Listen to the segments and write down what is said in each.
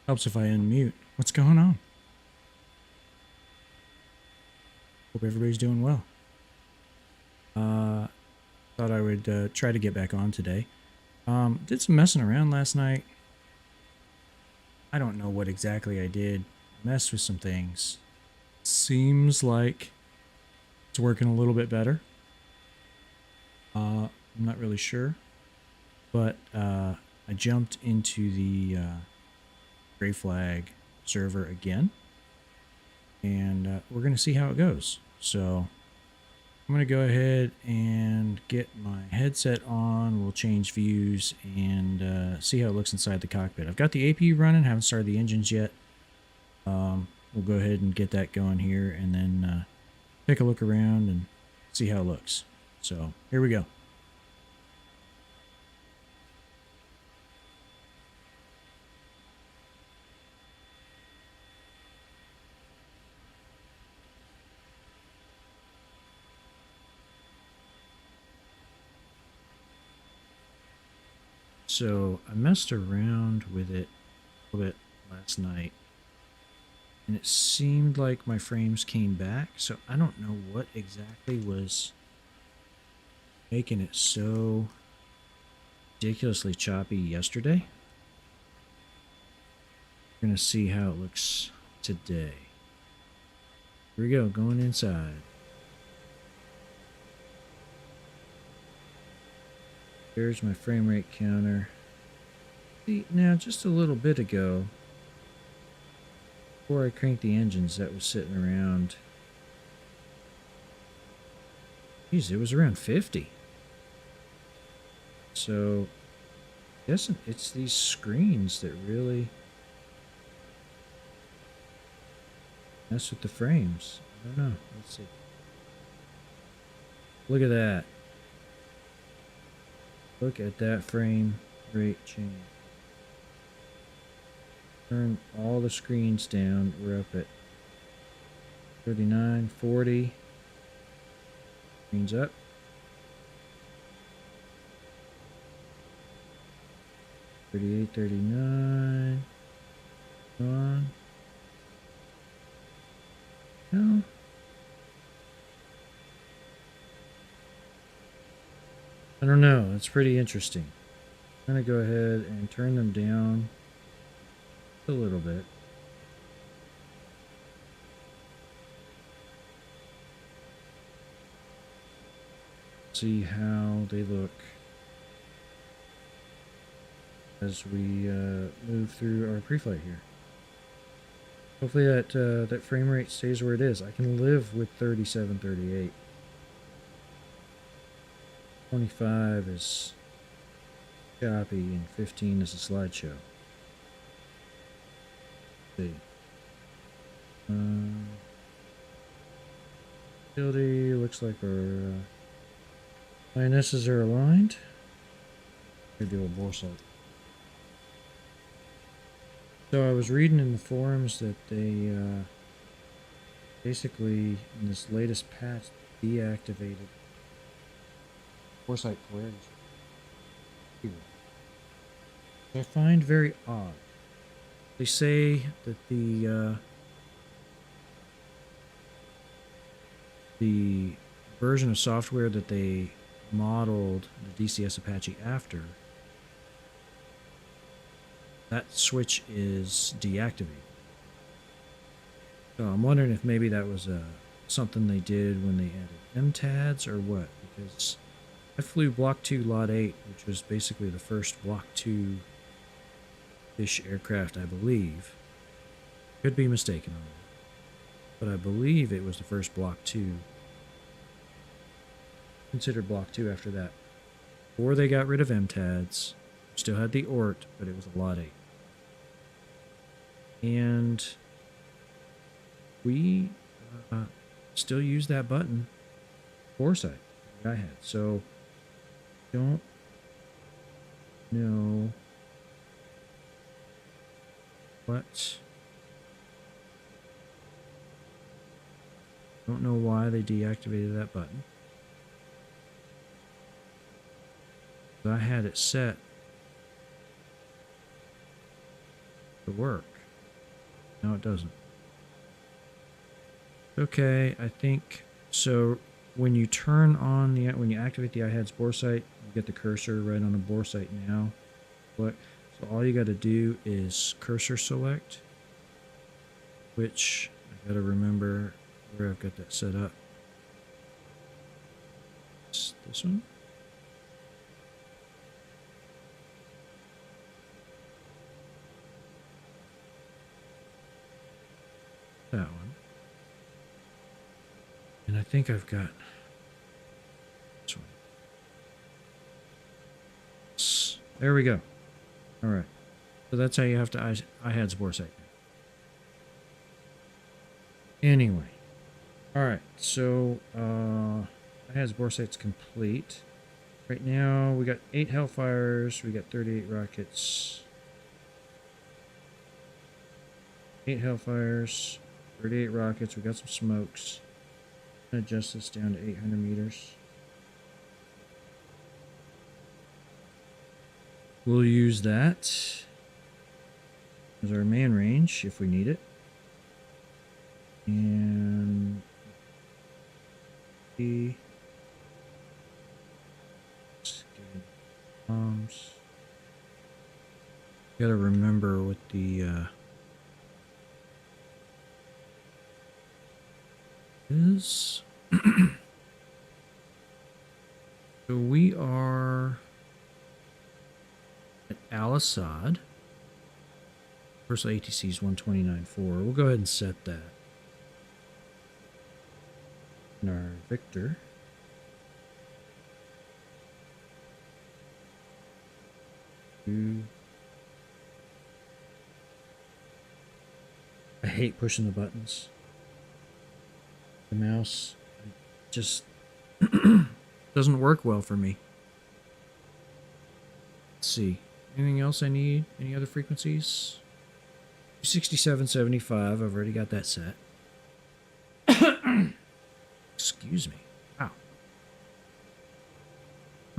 Helps if I unmute. What's going on? Hope everybody's doing well. Thought I would try to get back on today. Did some messing around last night. I don't know what exactly I did. Messed with some things. Seems like it's working a little bit better. I'm not really sure. But I jumped into the Gray Flag server again. And we're going to see how it goes. So I'm going to go ahead and get my headset on. We'll change views and see how it looks inside the cockpit. I've got the APU running, haven't started the engines yet. We'll go ahead and get that going here and then take a look around and see how it looks. So here we go. So I messed around with it a little bit last night, and it seemed like my frames came back. So I don't know what exactly was making it so ridiculously choppy yesterday. We're gonna see how it looks today. Here we go, going inside. There's my frame rate counter. See, now just a little bit ago, before I cranked the engines, that was sitting around. Geez, it was around 50. So, it's these screens that really mess with the frames. I don't know. Let's see. Look at that. Look at that frame rate change. Turn all the screens down. We're up at 39, 40. Screens up. 38, 39. On. No. I don't know. It's pretty interesting. I'm going to go ahead and turn them down a little bit. See how they look as we move through our pre-flight here. Hopefully that frame rate stays where it is. I can live with 37, 38. 25 is choppy and 15 is a slideshow. Let's see. Utility looks like our INSs are aligned. We're gonna do a bore sight. So I was reading in the forums that they basically in this latest patch deactivated foresight polarity. I find very odd. They say that the version of software that they modeled the DCS Apache after, that switch is deactivated. So I'm wondering if maybe that was something they did when they added MTADs or what, because I flew Block 2 Lot 8, which was basically the first Block 2-ish aircraft, I believe. Could be mistaken on that. But I believe it was the first Block 2. Considered Block 2 after that. Before they got rid of MTADs, still had the ORT, but it was a Lot 8. And we still use that button, foresight, that I had. So, don't know what. Don't know why they deactivated that button. But I had it set to work. No, it doesn't. Okay, I think so. When you turn on when you activate the iHeads bore site, you get the cursor right on the bore site now. So all you got to do is cursor select, which I got to remember where I've got that set up. It's this one. That one. And I think I've got this one. There we go. All right. So that's how you have to iHeads bore site. Anyway. All right. So iHeads bore site's complete. Right now we got 8 Hellfires. We got 38 rockets. 8 Hellfires. 38 rockets. We got some smokes. I'm gonna adjust this down to 800 meters. We'll use that as our man range if we need it. And bombs. Gotta remember what the is. So we are at Al Assad. Personal ATC is 129.4. We'll go ahead and set that. And our Victor. I hate pushing the buttons. The mouse just doesn't work well for me. Let's see. Anything else I need? Any other frequencies? 6775. I've already got that set. Excuse me. Wow.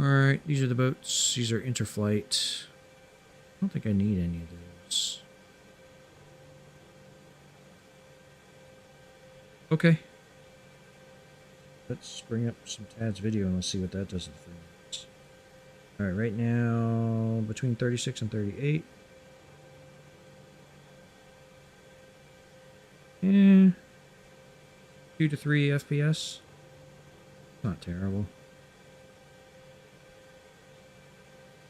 Alright, these are the boats. These are interflight. I don't think I need any of those. Okay. Let's bring up some Tad's video and let's see what that does in 3 minutes. Alright, right now between 36 and 38. 2 to 3 FPS. Not terrible.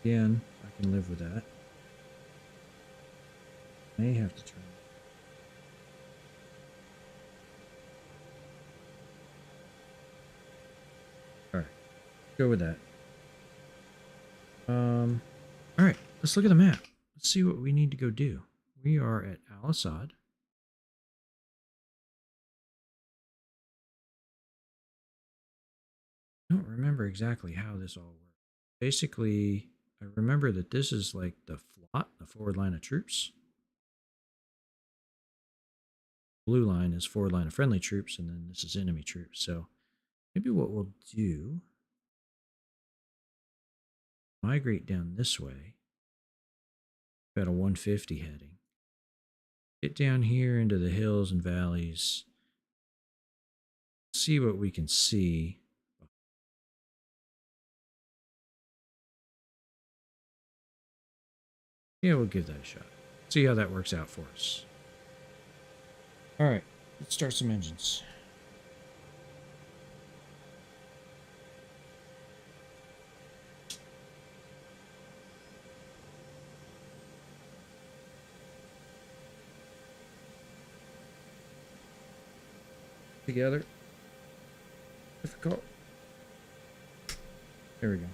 Again, I can live with that. May have to turn. Alright. Go with that. Alright, let's look at the map. Let's see what we need to go do. We are at Al Assad. I don't remember exactly how this all works. Basically, I remember that this is like the FLOT, the forward line of troops. Blue line is forward line of friendly troops, and then this is enemy troops. So maybe what we'll do, migrate down this way. Got a 150 heading. Get down here into the hills and valleys. See what we can see. Yeah, we'll give that a shot. See how that works out for us. Alright, let's start some engines. Together. Difficult. There we go.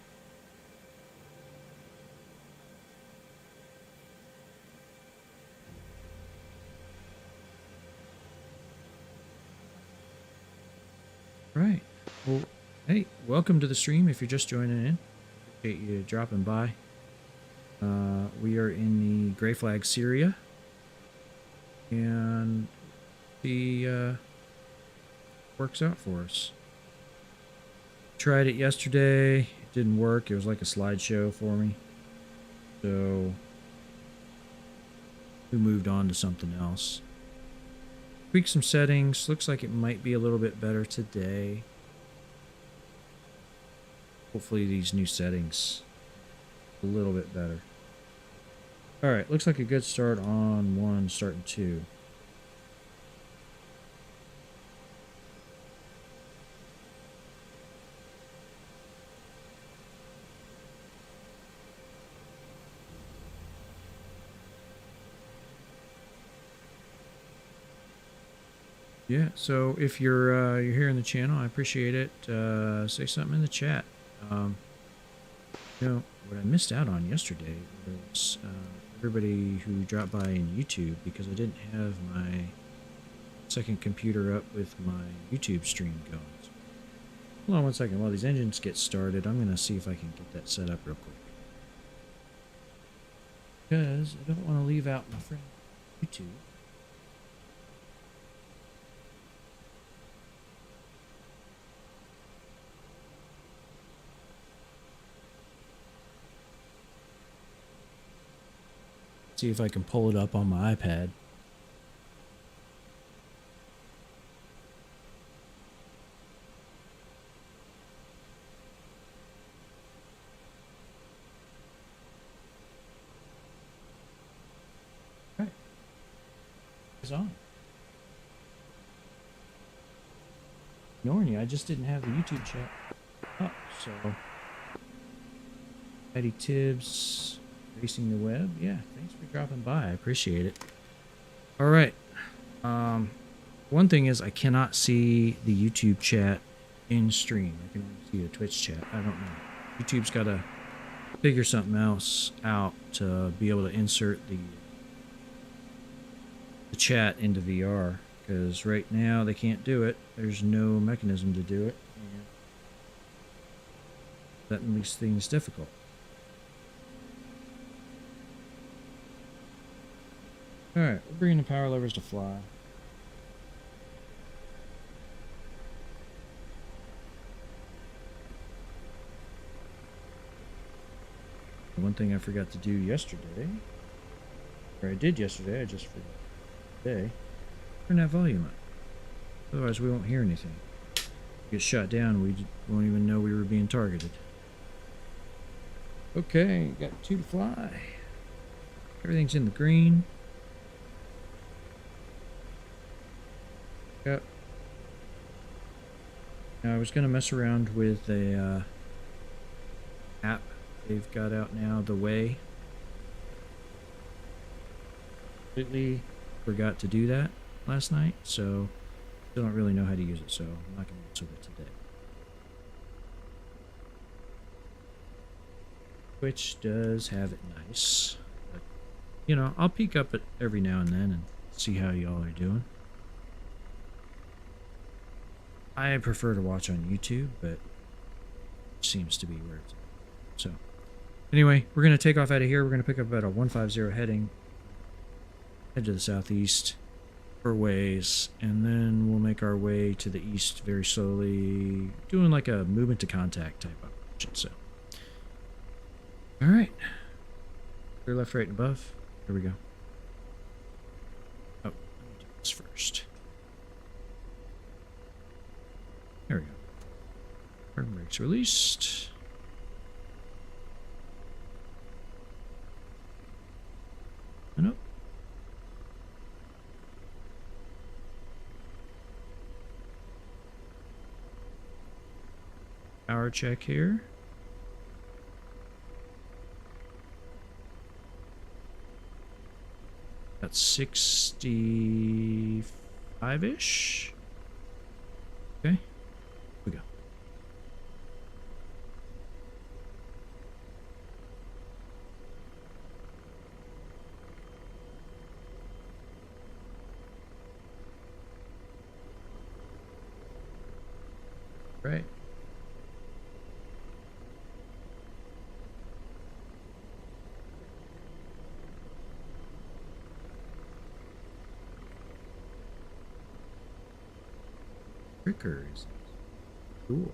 Right. Well, hey, welcome to the stream if you're just joining in. Appreciate you dropping by. We are in the Gray Flag, Syria. And the works out for us. Tried it yesterday. It didn't work. It was like a slideshow for me. So we moved on to something else. Tweak some settings. Looks like it might be a little bit better today. Hopefully these new settings a little bit better. All right, looks like a good start on 1, starting 2. Yeah, so if you're here in the channel, I appreciate it. Say something in the chat. You know, what I missed out on yesterday was everybody who dropped by in YouTube, because I didn't have my second computer up with my YouTube stream going. So, hold on one second. While these engines get started, I'm going to see if I can get that set up real quick. Because I don't want to leave out my friend YouTube. See if I can pull it up on my iPad. Right. It's on. Ignoring you, I just didn't have the YouTube chat up, so. Eddie Tibbs. Racing the web, yeah, thanks for dropping by, I appreciate it. All right, one thing is I cannot see the YouTube chat in stream. I can only see the Twitch chat. I don't know, YouTube's got to figure something else out to be able to insert the chat into VR, because right now they can't do it. There's no mechanism to do it, and that makes things difficult. Alright, we're bringing the power levers to fly. One thing I forgot to do yesterday, or I did yesterday, I just forgot today, turn that volume up. Otherwise we won't hear anything. Get shot down, we won't even know we were being targeted. Okay, got 2 to fly. Everything's in the green. Yep. Now I was going to mess around with a app they've got out now, The Way. Completely forgot to do that last night, so still don't really know how to use it, so I'm not going to mess with it today. Which does have it nice. But, you know, I'll peek up it every now and then and see how y'all are doing. I prefer to watch on YouTube, but it seems to be where it's at. So, anyway, we're going to take off out of here. We're going to pick up about a 150 heading. Head to the southeast for ways, and then we'll make our way to the east very slowly, doing like a movement to contact type operation. So, alright. Clear left, right, and above. Here we go. Oh, let me do this first. There we go. Parking brakes released. And up. Power check here. That's 65-ish. Okay. We go. Right. Triggers. Cool.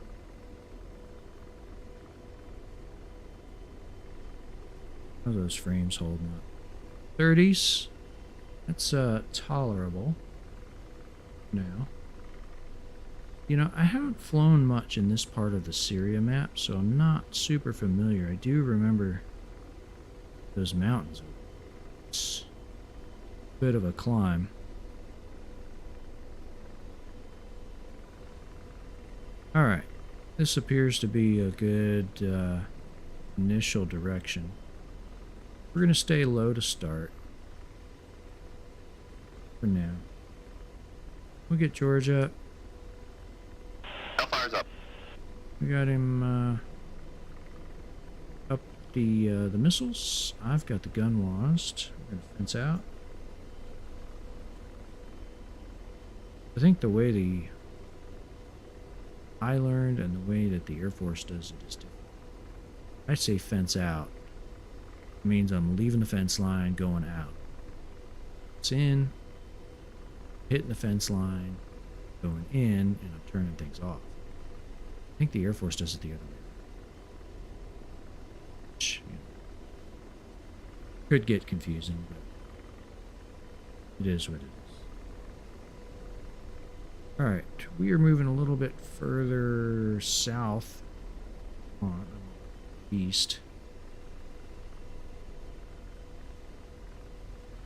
How are those frames holding up? 30s. That's tolerable. now. You know, I haven't flown much in this part of the Syria map, so I'm not super familiar. I do remember those mountains. It's a bit of a climb. Alright, this appears to be a good initial direction. We're going to stay low to start for now. We'll get George up. Hellfire's up. We got him up the missiles. I've got the gun washed. We're going to fence out. I think the way I learned and the way that the Air Force does it is different. I say fence out. It means I'm leaving the fence line, going out. It's in, hitting the fence line, going in, and I'm turning things off. I think the Air Force does it the other way. Which, you know, could get confusing, but it is what it is. Alright, we are moving a little bit further south on east.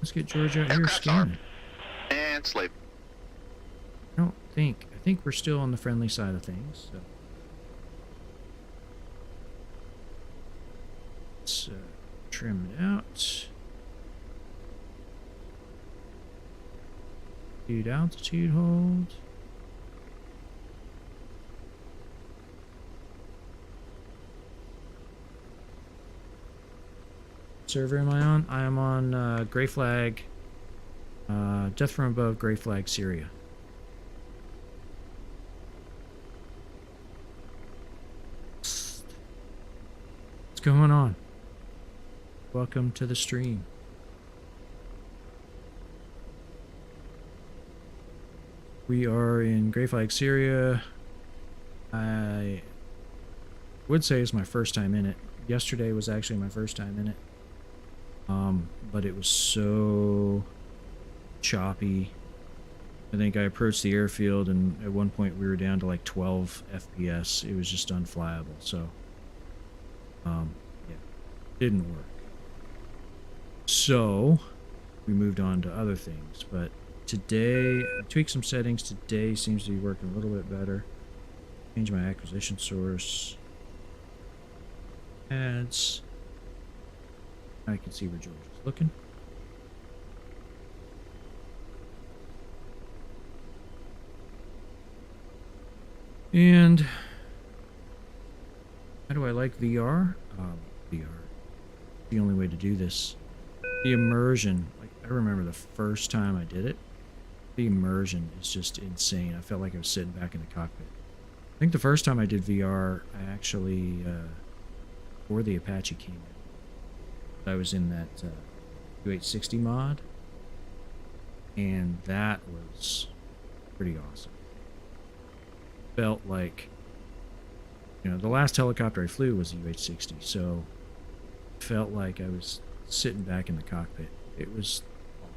Let's get George out here scanning. And slave. I think we're still on the friendly side of things. So. Let's trim it out. Altitude hold. Server am I on? I am on Gray Flag, Death from Above, Gray Flag, Syria. What's going on? Welcome to the stream. We are in Gray Flag, Syria. I would say it's my first time in it. Yesterday was actually my first time in it. But it was so choppy. I think I approached the airfield and at one point we were down to like 12 FPS. It was just unflyable. So, yeah, didn't work. So, we moved on to other things. But today, I tweaked some settings. Today seems to be working a little bit better. Change my acquisition source. Ads. I can see where George is looking. And how do I like VR? VR. The only way to do this. The immersion. Like, I remember the first time I did it. The immersion is just insane. I felt like I was sitting back in the cockpit. I think the first time I did VR, I actually, before the Apache came out, I was in that U860 mod, and that was pretty awesome. Felt like, you know, the last helicopter I flew was the U860, so felt like I was sitting back in the cockpit. It was awesome.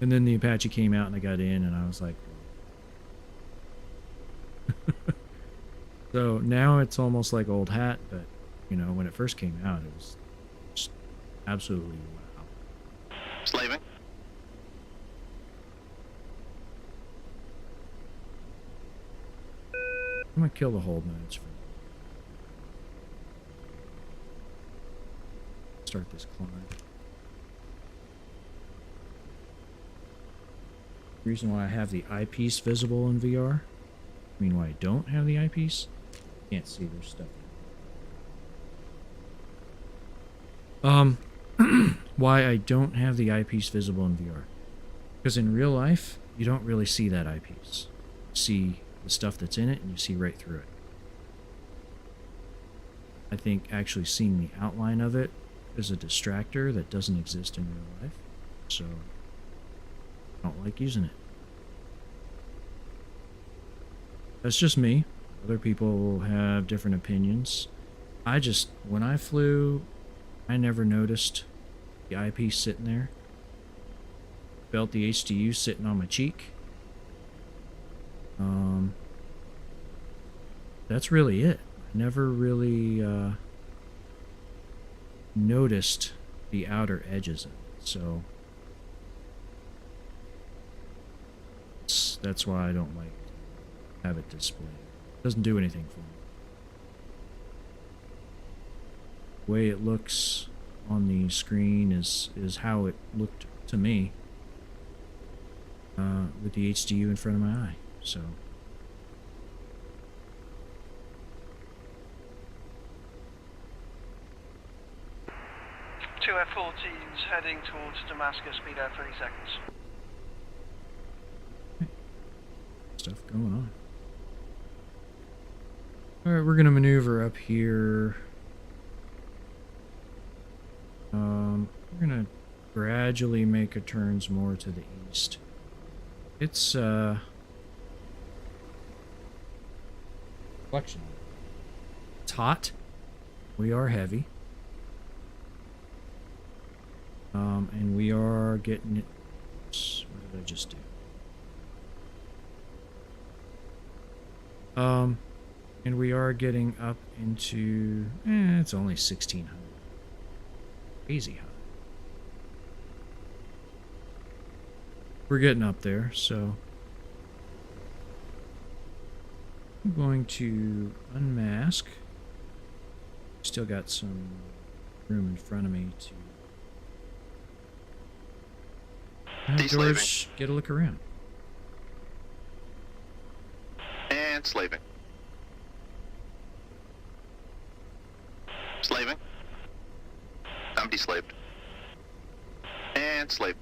And then the Apache came out and I got in and I was like, so now it's almost like old hat, but you know, when it first came out, it was just absolutely wow. Slaving. I'm gonna kill the hold nodes for start this climb. The reason why I have the eyepiece visible in VR, I mean why I don't have the eyepiece, can't see their stuff. Why I don't have the eyepiece visible in VR. Because in real life, you don't really see that eyepiece. You see the stuff that's in it and you see right through it. I think actually seeing the outline of it is a distractor that doesn't exist in real life. So, I don't like using it. That's just me. Other people have different opinions. When I flew, I never noticed the eyepiece sitting there. Felt the HDU sitting on my cheek. That's really it. I never really noticed the outer edges of it, so that's why I don't like to have it displayed. It doesn't do anything for me. The way it looks on the screen is how it looked to me with the HDU in front of my eye. So 2 F-14s heading towards Damascus, be there 30 seconds. stuff going on. Alright, we're gonna maneuver up here. We're gonna gradually make our turns more to the east. It's reflection. It's hot. We are heavy. And we are getting it. What did I just do? And we are getting up into, it's only 1600. Crazy high. We're getting up there, so I'm going to unmask. Still got some room in front of me to have George get a look around. And slaving. Slaving. I'm deslaved. And slave.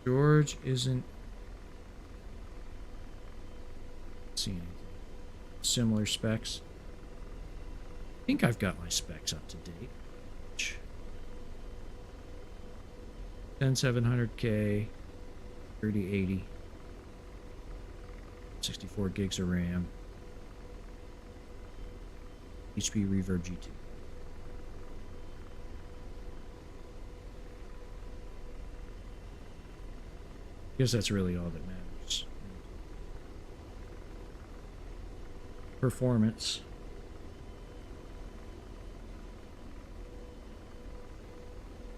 George isn't seeing anything. Similar specs. I think I've got my specs up to date. 10700K, 3080, 64 gigs of RAM, HP Reverb G2. I guess that's really all that matters. Performance.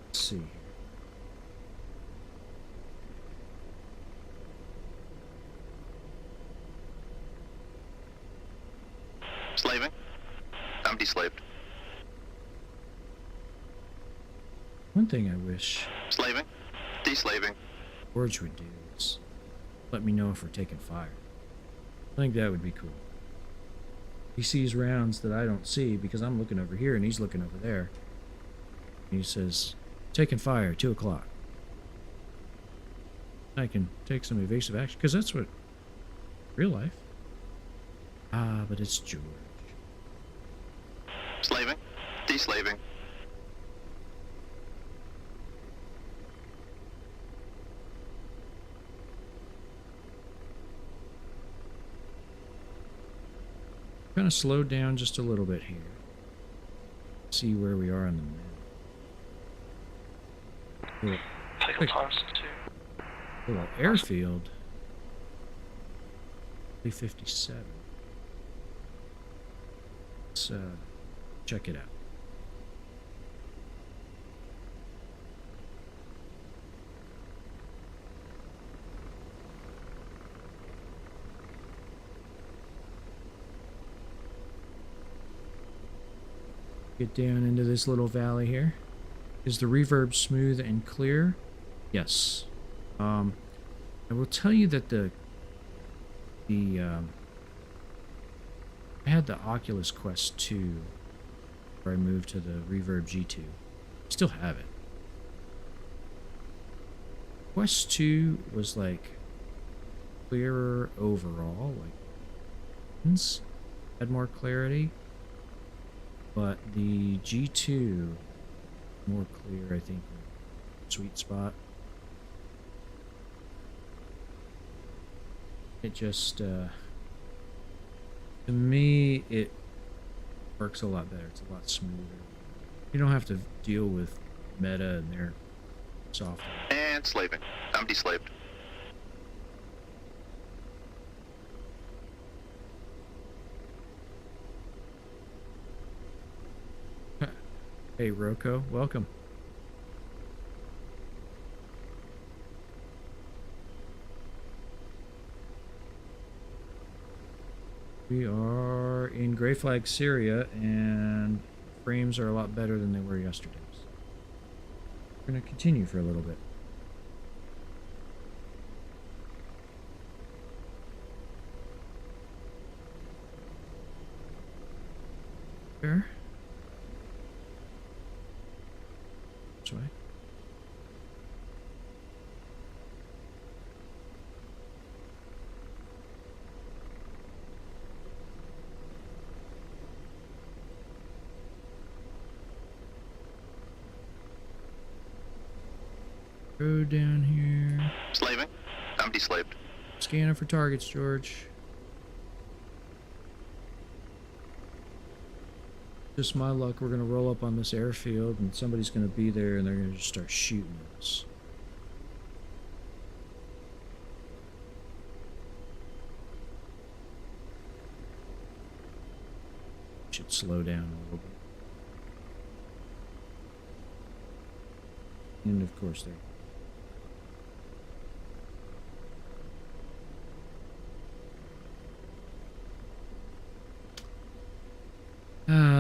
Let's see. Slaving. I'm deslaved. One thing I wish Slaving. Deslaving. George would do is let me know if we're taking fire. I think that would be cool. He sees rounds that I don't see because I'm looking over here and he's looking over there. And he says, taking fire, 2 o'clock. I can take some evasive action because that's what real life. Ah, but it's George. Slaving. Deslaving. Kind of slowed down just a little bit here. See where we are on the map. Take times 2. Little airfield. 357. Let's check it out. Get down into this little valley here. Is the reverb smooth and clear? Yes. I will tell you that I had the Oculus Quest 2 where I moved to the Reverb G2. Still have it. Quest 2 was like clearer overall, like had more clarity. But the G2 more clear, I think, sweet spot. It just to me it works a lot better. It's a lot smoother. You don't have to deal with Meta and their software. And And slaving. I'm deslaved. Hey, Roko, welcome. We are in Grey Flag, Syria, and frames are a lot better than they were yesterday. So we're going to continue for a little bit. There. This way. Road down here. Slaving. I'm deslaved. Scanning for targets, George. Just my luck, we're gonna roll up on this airfield and somebody's gonna be there and they're gonna just start shooting at us. Should slow down a little bit. And of course there.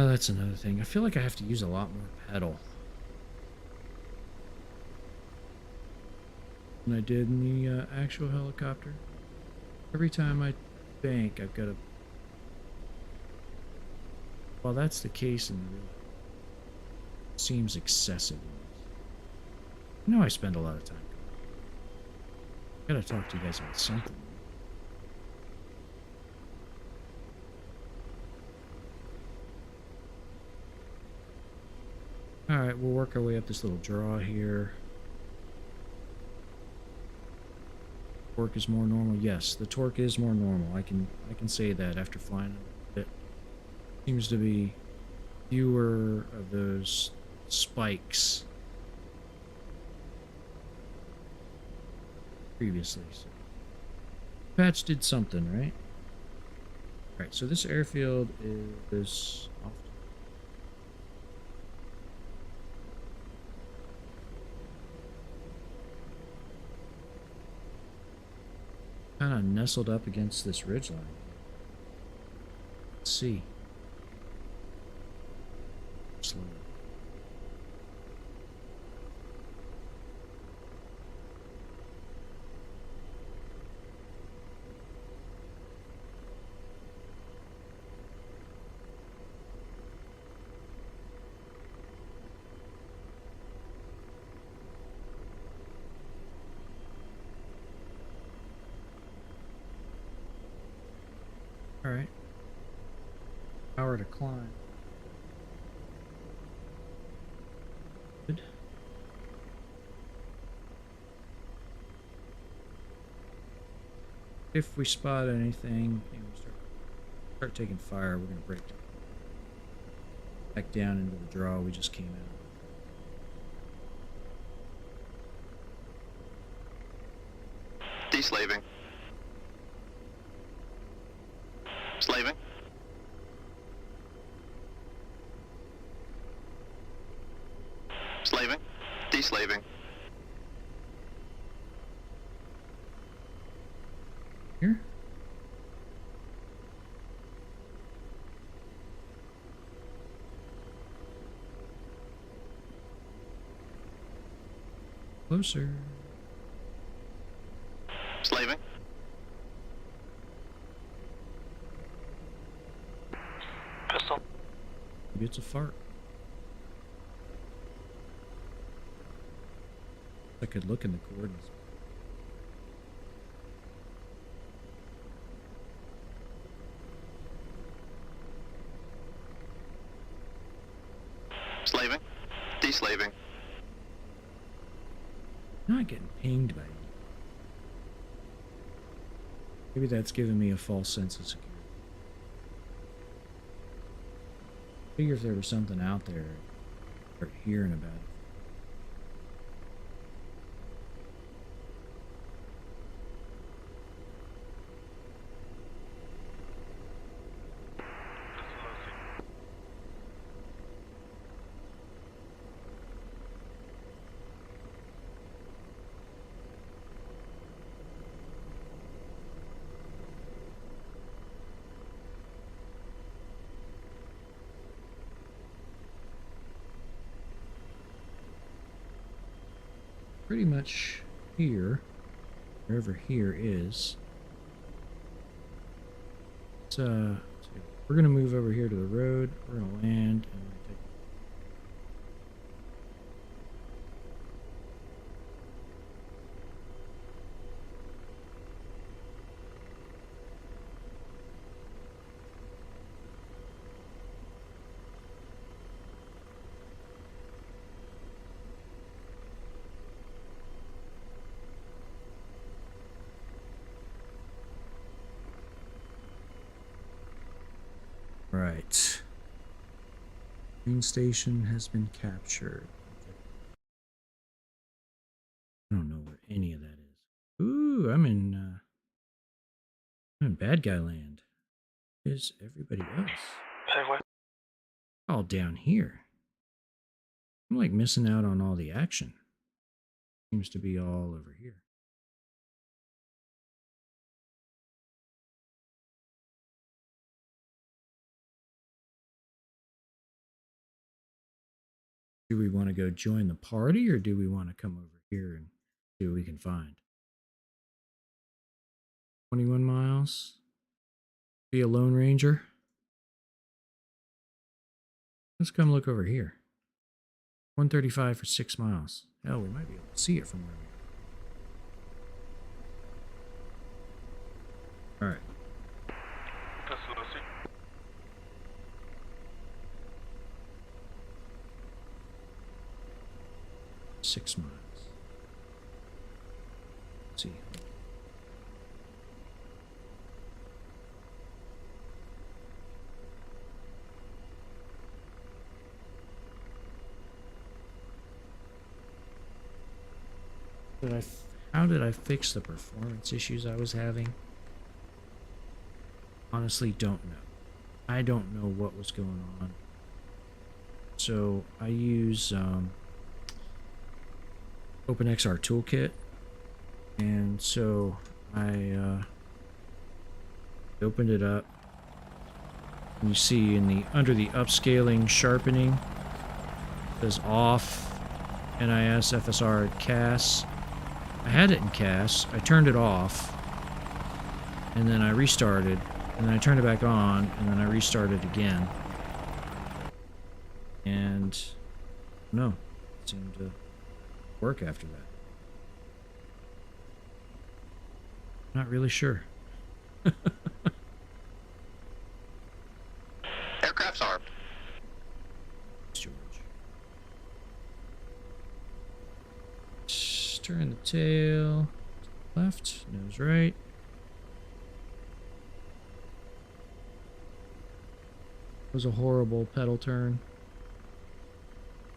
That's another thing. I feel like I have to use a lot more pedal than I did in the actual helicopter. Every time I bank, I've got to... Well, that's the case in the real... It seems excessive. I know I spend a lot of time. I gotta talk to you guys about something. Alright, we'll work our way up this little draw here. Torque is more normal. Yes, the torque is more normal. I can say that after flying a bit. Seems to be fewer of those spikes previously. So. Patch did something, right? Alright, so this airfield is off. Kind of nestled up against this ridgeline. Let's see. Slow. Alright. Power to climb. Good. If we spot anything and we start taking fire, we're going to break back down into the draw we just came out. Deslaving. Slaving. Slaving. Deslaving. Here? Closer. Slaving. Pistol. Maybe it's a fart. I could look in the coordinates. Slaving. Deslaving. Not getting pinged by anything. Maybe that's giving me a false sense of security. I figure if there was something out there, I'd start hearing about it. pretty much here, wherever here is. So we're gonna move over here to the road. We're gonna land and we're gonna take. Right. Train station has been captured. I don't know where any of that is. Ooh, I'm in bad guy land. Is everybody else? All down here. I'm like missing out on all the action. Seems to be all over here. Do we want to go join the party or do we want to come over here and see what we can find? 21 miles. Be a Lone Ranger. Let's come look over here. 135 for 6 miles. Hell, we might be able to see it from where we are. Alright. 6 miles. Let's see. How did I fix the performance issues I was having? Honestly, don't know. I don't know what was going on. So I use OpenXR Toolkit, and so I opened it up. And you see in the under the upscaling sharpening, it says off NIS FSR CAS. I had it in CAS. I turned it off, and then I restarted, and then I turned it back on, and then I restarted again. And no, it seemed to work after that. Not really sure. Aircraft's armed. George. Turn the tail. Left, nose right. It was a horrible pedal turn.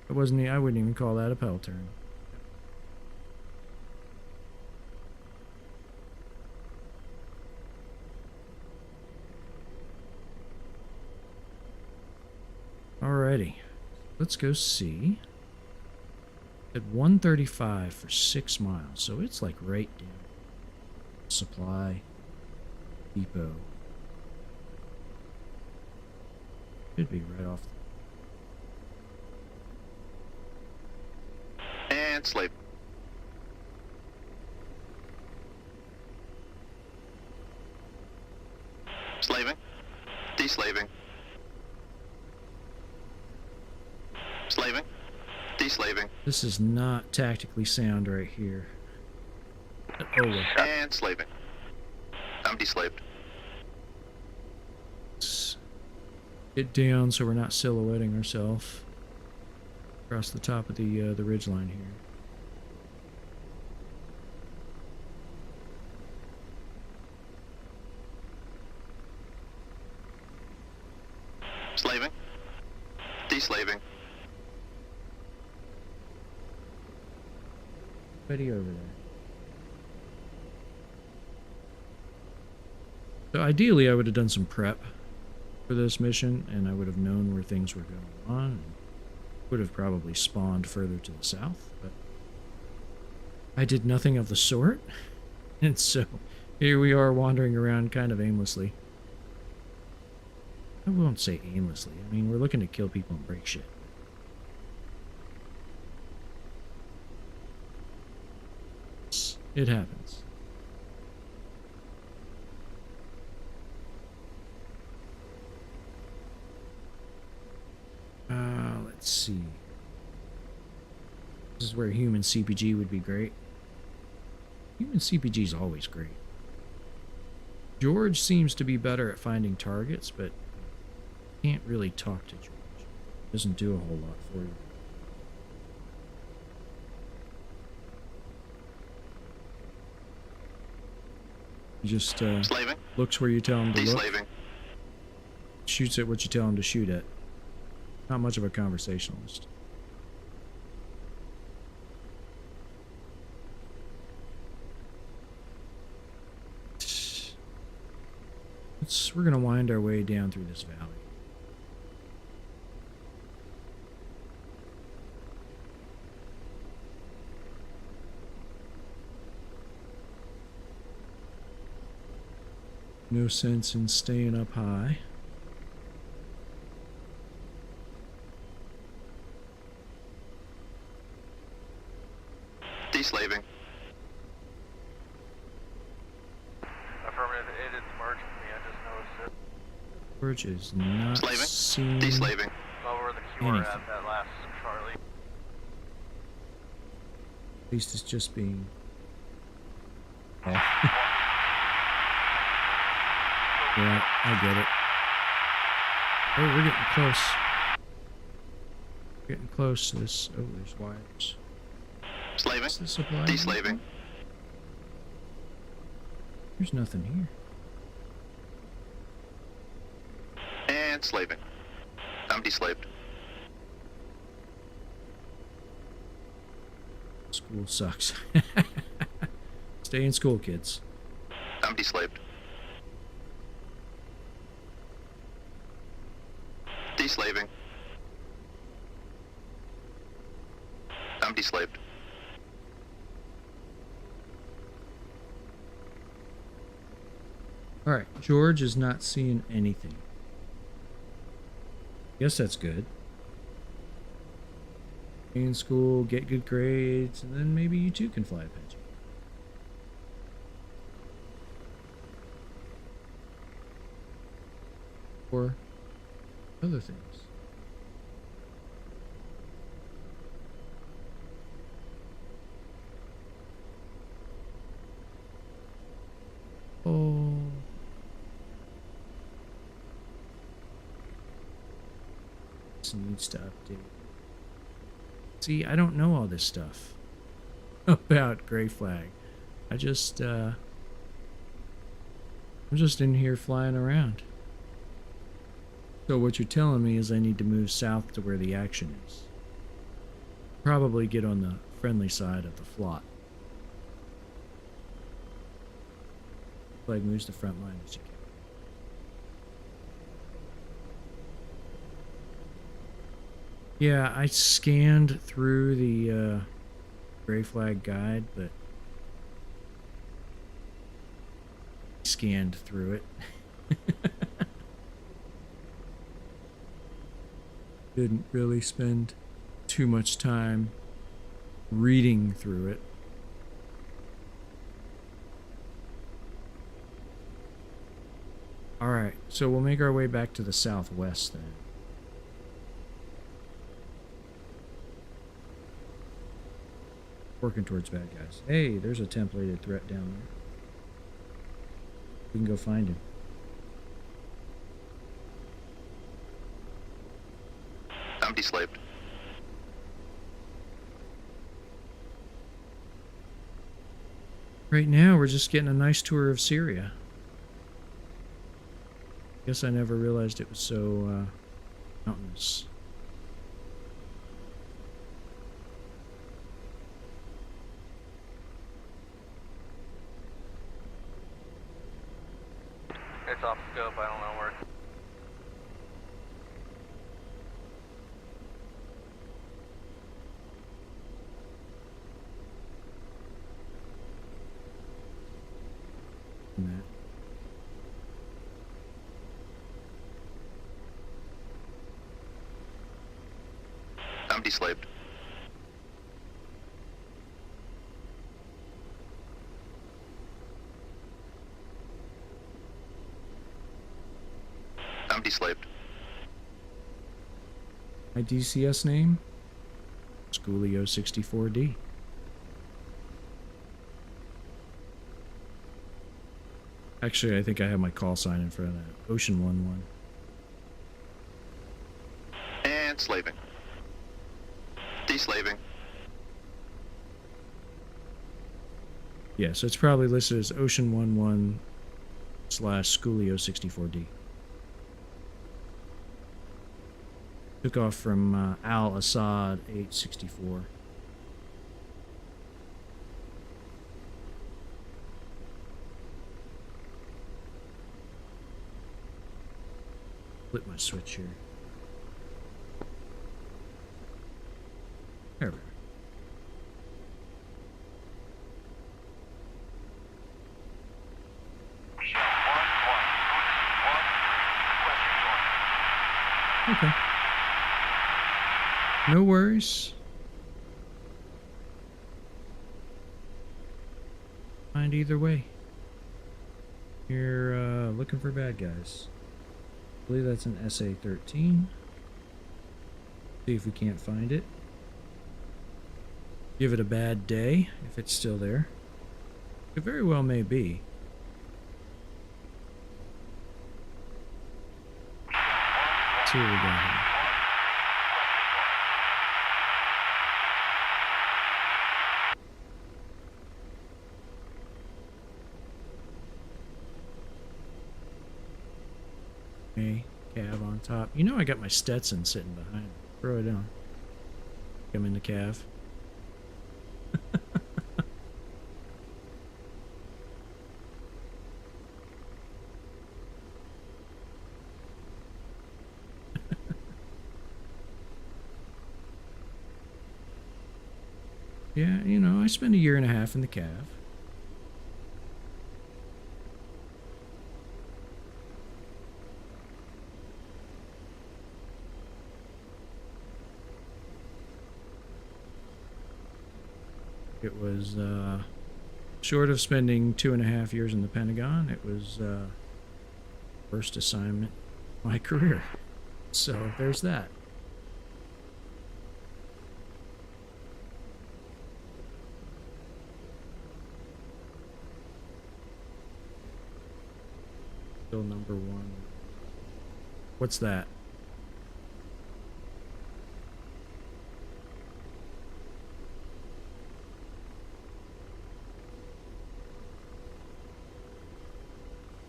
It wasn't. I wouldn't even call that a pedal turn. Alrighty, let's go see. At 135 for 6 miles, so it's like right down. Supply depot. Should be right off. And sleep. Slaving. Deslaving. Slaving. Deslaving. This is not tactically sound right here. Oh well. And slaving. I'm deslaved. Let's get down so we're not silhouetting ourselves across the top of the ridge line here. Slaving. Deslaving. Ready over there. So ideally I would have done some prep for this mission, and I would have known where things were going on, and would have probably spawned further to the south, but I did nothing of the sort, and so here we are wandering around kind of aimlessly. I won't say aimlessly. I mean, we're looking to kill people and break shit. It happens. Let's see. This is where human CPG would be great. Human CPG is always great. George seems to be better at finding targets, but can't really talk to George. Doesn't do a whole lot for you. He just Slaving. looks where you tell him to look, Deslaving. shoots at what you tell him to shoot at. Not much of a conversationalist. We're gonna wind our way down through this valley. No sense in staying up high. Deslaving. Affirmative, it is emergency. I just noticed it. George is not Slaving. seeing Deslaving. Over the QR Anything. at that last Charlie. At least it's just being off. Yeah, I get it. Oh, we're getting close. Getting close to this. Oh, there's wires. Slaving. Is this supply? Deslaving. There's nothing here. And slaving. I'm deslaved. School sucks. Stay in school, kids. I'm deslaved. Deslaving. I'm deslaved. Alright, George is not seeing anything. Guess that's good. Stay in school, get good grades, and then maybe you too can fly Apache. Or other things. Oh. This needs to update. See, I don't know all this stuff about Gray Flag. I'm just in here flying around. So what you're telling me is I need to move south to where the action is. Probably get on the friendly side of the flot. Flag moves the front line as you can. Yeah, I scanned through the Gray Flag guide, but scanned through it. Didn't really spend too much time reading through it. Alright, so we'll make our way back to the southwest then. Working towards bad guys. Hey, there's a templated threat down there. We can go find him. I'm deslaved. Right now, we're just getting a nice tour of Syria. Guess I never realized it was so mountainous. It's off scope. I don't know where. That. I'm deslaved. deslaved. My DCS name? Schoolio64D. Actually, I think I have my call sign in front of that. Ocean 11. And slaving. Deslaving. Yeah, so it's probably listed as Ocean 11 / Schoolio64D. Took off from Al Assad 864. Flip my switch here. There we go. Okay. No worries. Find either way. You're looking for bad guys. I believe that's an SA-13. See if we can't find it. Give it a bad day if it's still there. It very well may be. Let's see what we got here. Okay, Cav on top. You know I got my Stetson sitting behind me. Throw it down. Come in the Cav. Yeah, you know, I spent 1.5 years in the Cav. It was, short of spending 2.5 years in the Pentagon, it was, first assignment of my career. So, there's that. Still number 1. What's that?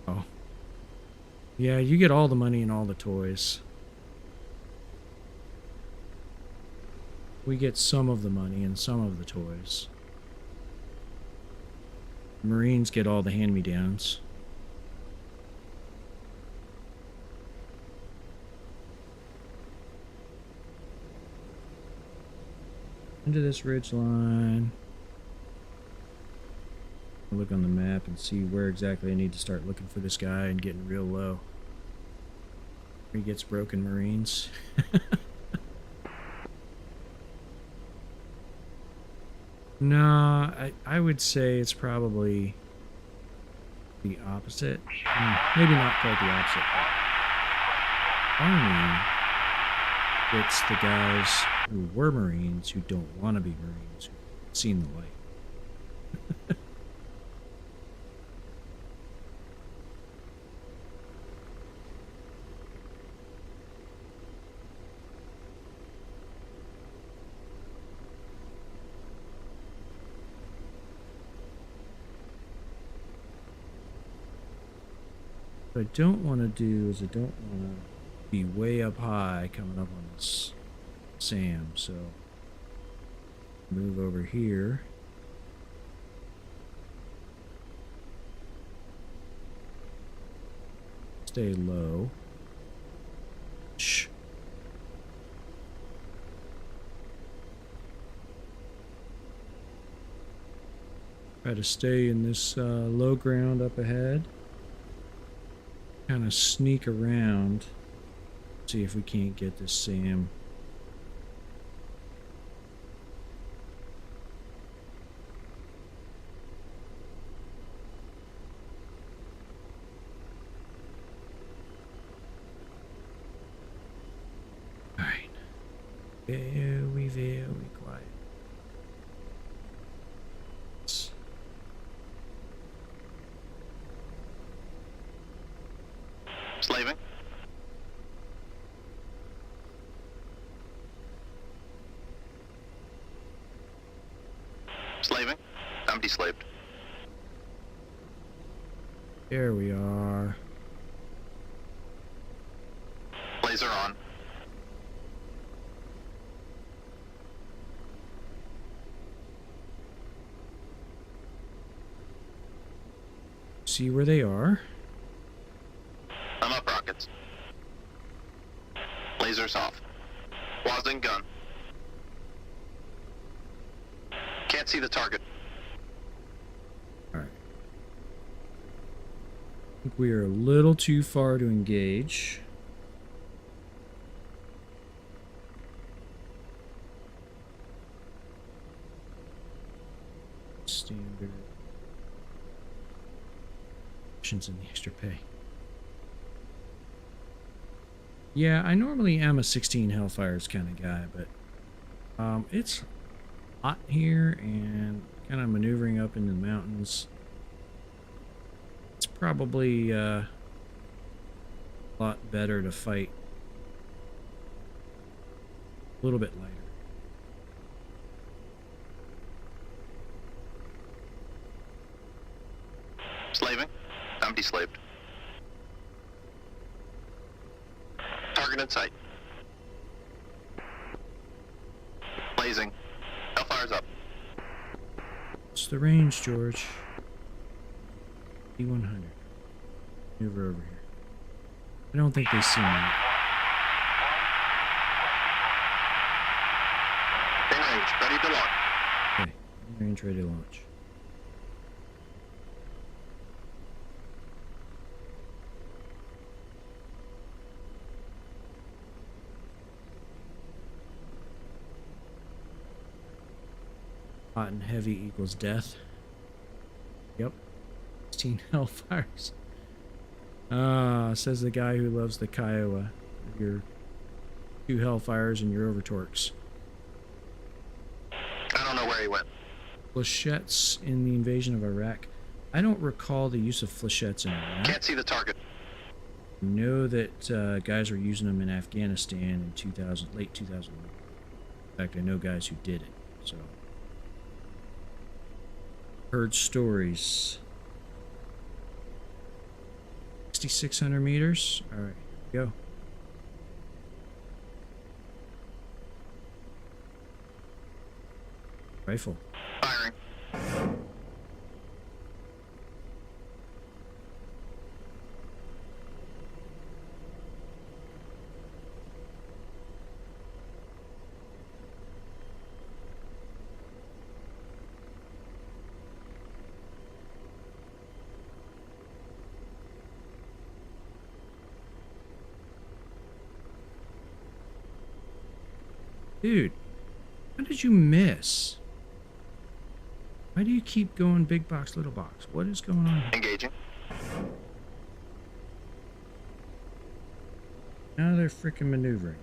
Oh. Yeah, you get all the money and all the toys. We get some of the money and some of the toys. Marines get all the hand-me-downs. Into this ridge line. I'll look on the map and see where exactly I need to start looking for this guy and getting real low. He gets broken Marines. No, I would say it's probably the opposite. Maybe not quite the opposite. Army, it's the guys who were Marines who don't want to be Marines, who've seen the light. What I don't want to do is I don't want to be way up high coming up on this SAM, so move over here. Stay low. Shh. Try to stay in this low ground up ahead. Kind of sneak around. See if we can't get this SAM. Very, very quiet. Slaving. Slaving. I'm deslaved. There we are. Laser on. See where they are. I'm up rockets. Lasers off. Wazing gun. Can't see the target. Alright. I think we are a little too far to engage. Standard. Options and the extra pay. Yeah, I normally am a 16 Hellfires kind of guy, but it's hot here and kind of maneuvering up into the mountains. It's probably a lot better to fight a little bit lighter. Slaving. I'm deslaved. Target in sight. Blazing. Hellfire's up. What's the range, George? E100. Maneuver over here. I don't think they see me. In range. Ready to launch. Okay, in range, ready to launch. Hot and heavy equals death. Yep. 16 Hellfires. Says the guy who loves the Kiowa. Your 2 Hellfires and your overtorques. I don't know where he went. Flechettes in the invasion of Iraq. I don't recall the use of flechettes in Iraq. Can't see the target. I know that guys were using them in Afghanistan in 2000, late 2000. In fact, I know guys who did it. So, heard stories. 6,600 meters. All right, go. Rifle. Firing. Dude, how did you miss? Why do you keep going big box, little box? What is going on here? Engaging. Now they're freaking maneuvering.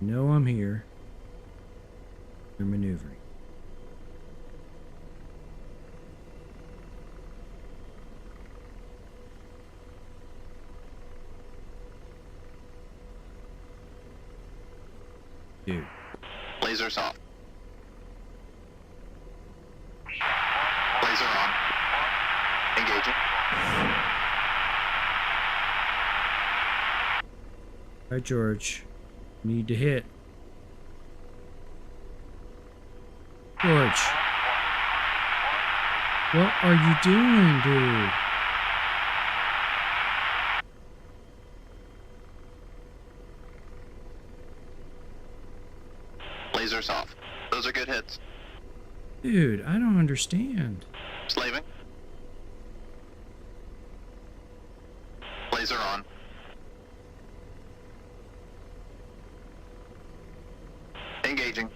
No, I'm here. They're maneuvering. Dude. Lasers off. Laser on. Engaging. All right, George. Need to hit. George. What are you doing, dude? Lasers off. Those are good hits. Dude, I don't understand. Slaving. Laser on. Engaging.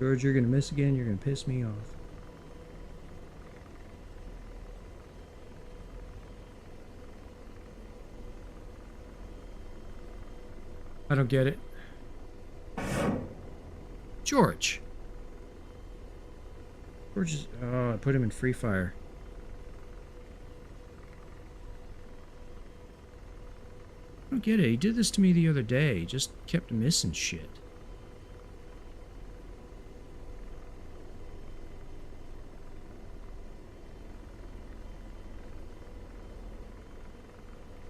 George, you're gonna miss again. You're gonna piss me off. I don't get it. George. George is... Oh, I put him in free fire. I don't get it. He did this to me the other day. He just kept missing shit.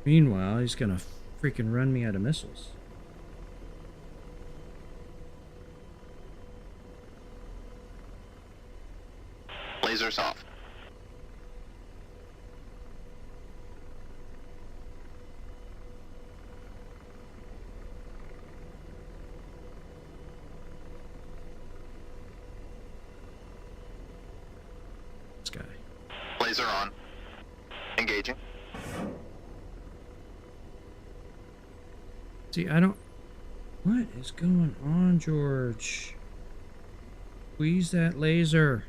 Meanwhile, he's gonna freaking run me out of missiles. Lasers off. This guy. Laser on. Engaging. See, I don't... What is going on, George? Squeeze that laser.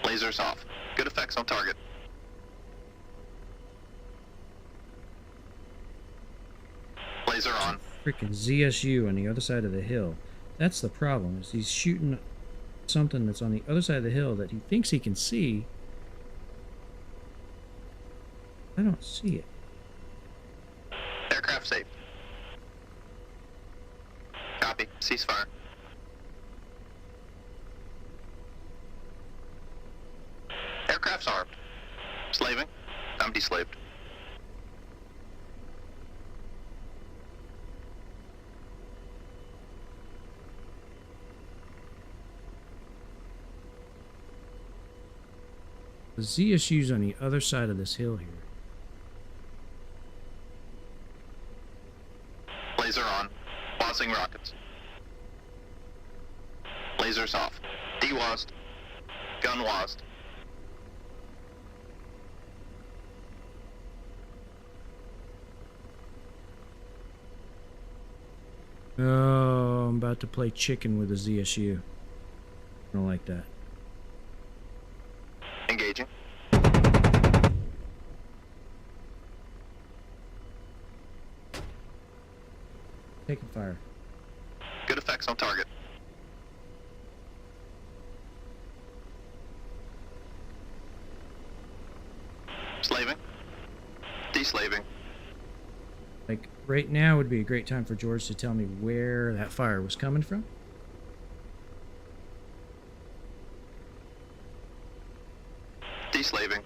Lasers off. Good effects on target. Laser on. Freaking ZSU on the other side of the hill. That's the problem, is he's shooting something that's on the other side of the hill that he thinks he can see. I don't see it. Aircraft safe. Copy. Ceasefire. Aircraft's armed. Slaving. I'm deslaved. The ZSU's on the other side of this hill here. Laser on. Wasing rockets. Lasers off. DWASD. Gun WASD. Oh, I'm about to play chicken with a ZSU. I don't like that. Engaging. Taking fire. Good effects on target. Slaving. Deslaving. Like, right now would be a great time for George to tell me where that fire was coming from. Deslaving.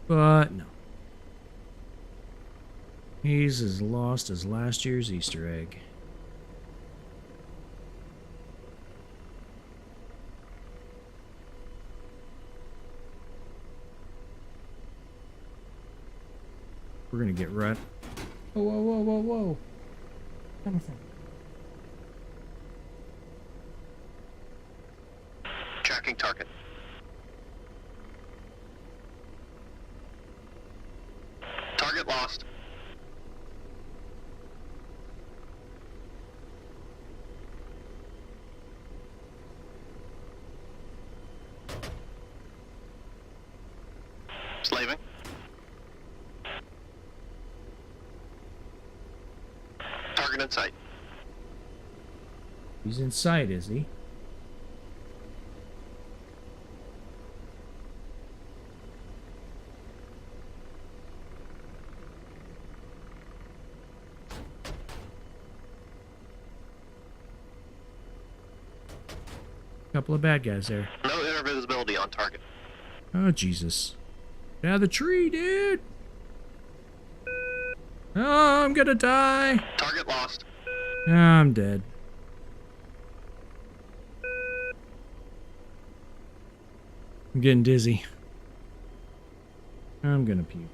But no. He's as lost as last year's Easter egg. We're gonna get right. Whoa, whoa, whoa, whoa, whoa. Coming from. Tracking target. Target lost. Slaving. Target in sight. He's in sight, is he? Couple of bad guys there. No air visibility on target. Oh, Jesus. Get out of the tree, dude! Oh, I'm gonna die! Target lost. I'm dead. I'm getting dizzy. I'm gonna puke.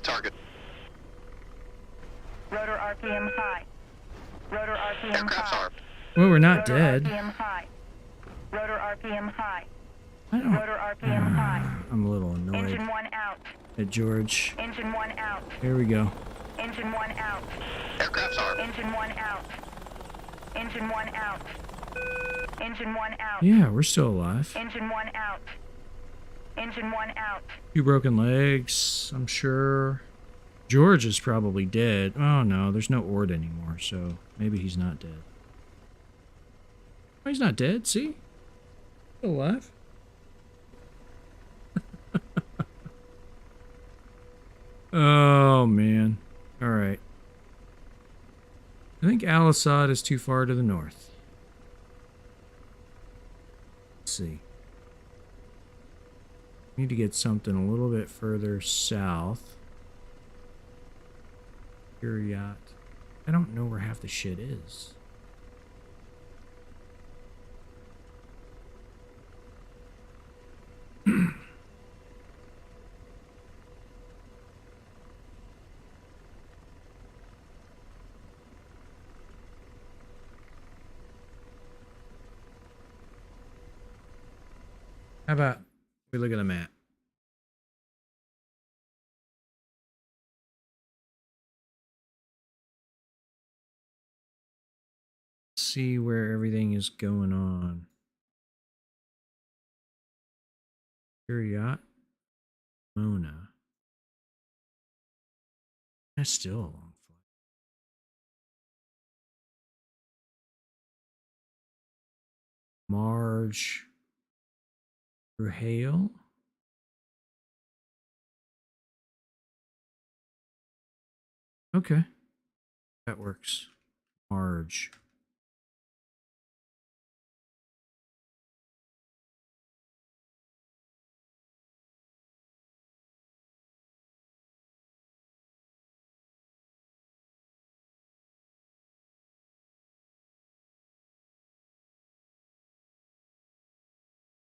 target. Rotor RPM high. Rotor RPM Aircraft's high. armed. Well, we're not Rotor dead. RPM high. Rotor RPM high. I don't. Rotor RPM high. I'm a little annoyed Engine 1 out. at George. Engine 1 out. Here we go. Engine 1 out. Aircraft's armed. Engine 1 out. Engine 1 out. Engine 1 out. Yeah, we're still alive. Engine 1 out. Engine 1 out. 2 broken legs, I'm sure. George is probably dead. Oh no, there's no Ord anymore, so maybe he's not dead. Oh, he's not dead, see? Still alive. Oh man. Alright. I think Al Assad is too far to the north. Let's see. Need to get something a little bit further south. Yacht. I don't know where half the shit is. How about we look at the map? See where everything is going on. Yacht. Mona. That's still a long flight. Marge. Hale. Okay. That works. Marge.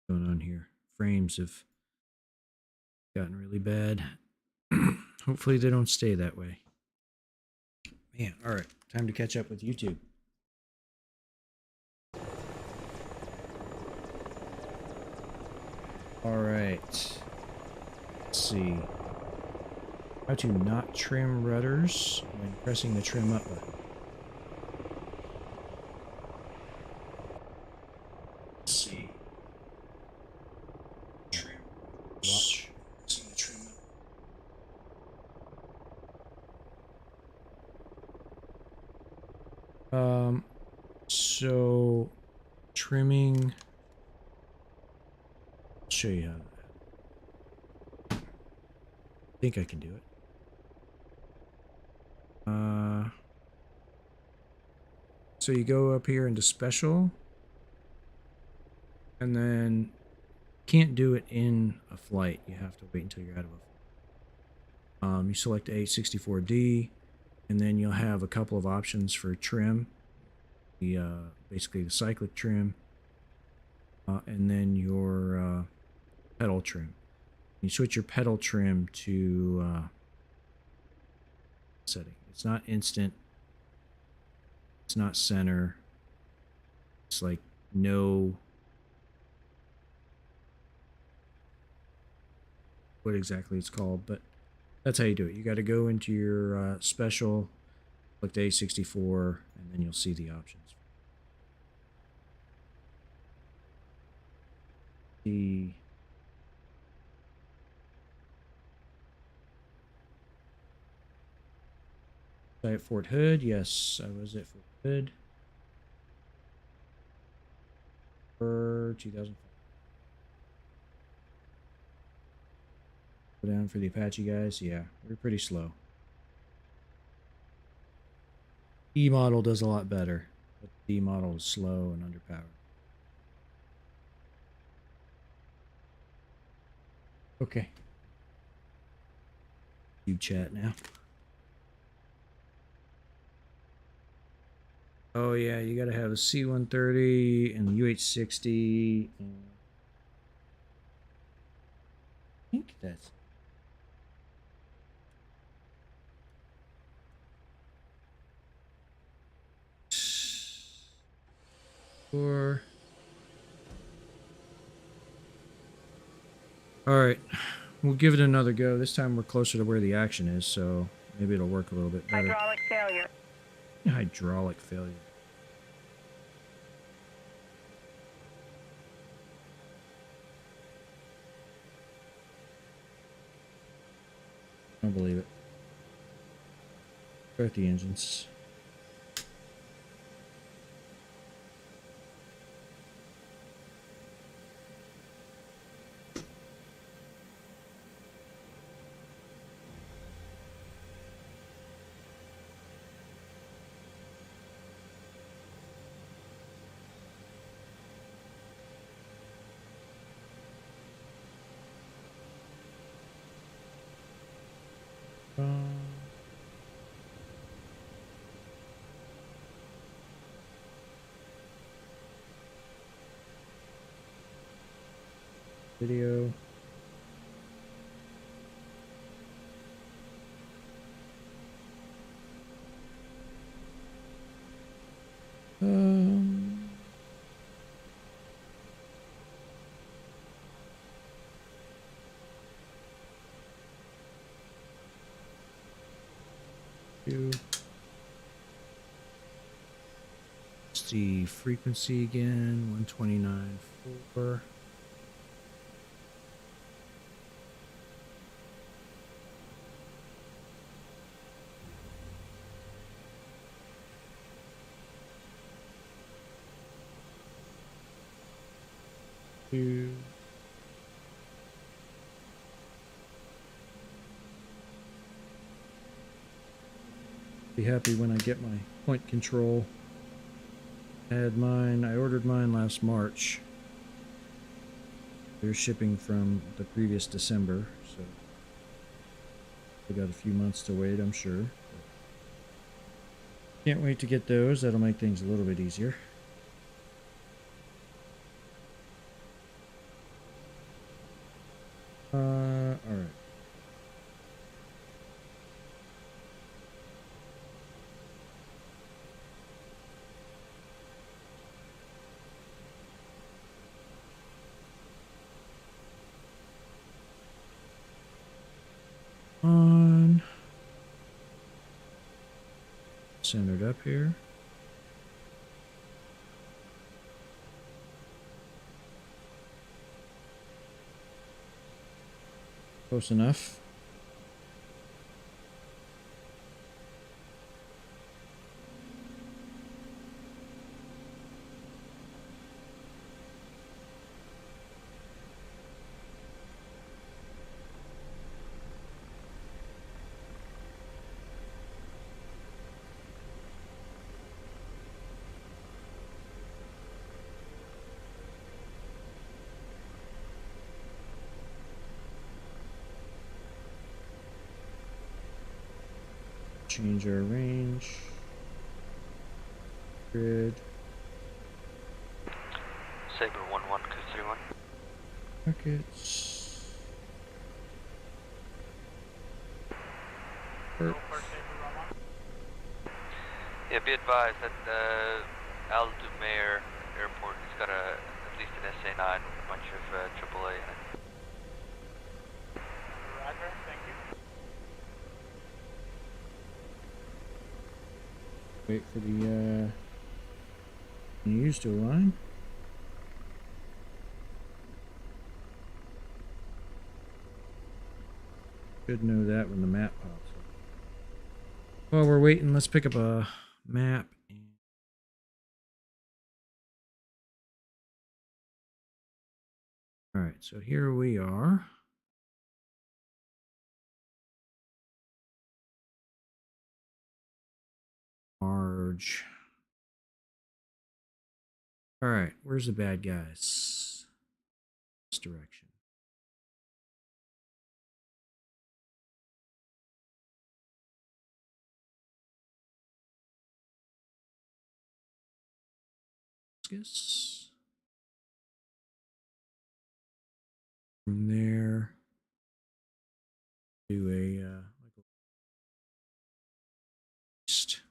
Going on here? Frames have gotten really bad. Hopefully they don't stay that way. Man, all right. Time to catch up with YouTube. All right. Let's see. How to not trim rudders when pressing the trim up button. Let's see. Trim. Watch. Pressing the trim up. So trimming. I'll show you how. I think I can do it. So you go up here into special, and then can't do it in a flight. You have to wait until you're out of a flight. You select A64D, and then you'll have a couple of options for trim. The basically the cyclic trim, and then your pedal trim. You switch your pedal trim to setting. It's not instant. It's not center. It's like no. What exactly it's called, but that's how you do it. You got to go into your special, select A64, and then you'll see the options. The at Fort Hood, yes, I was at Fort Hood for 2005. Go down for the Apache guys, yeah, we're pretty slow. E model does a lot better, but D model is slow and underpowered. Okay. You chat now. Oh yeah, you gotta have a C-130 and the UH-60. And I think that's. Or all right, we'll give it another go. This time we're closer to where the action is, so maybe it'll work a little bit better. Hydraulic failure. Hydraulic failure. I don't believe it. Start the engines. Video. Um, do. Let's see, frequency again, 129.4. Two. Be happy when I get my point control. I ordered mine last March. They're shipping from the previous December, so we got a few months to wait, I'm sure. Can't wait to get those. That'll make things a little bit easier. All right. On. Centered up here. Close enough. Change our range. Grid. Saber 11231. Markets. Yeah, be advised that Al Dumair Airport has got at least an SA-9 with a bunch of AAA in it. Roger, thank you. Wait for the news to align. Should know that when the map pops up. While we're waiting, let's pick up a map. All right, so here we are. Marge. All right, where's the bad guys? This direction. From there, do a east.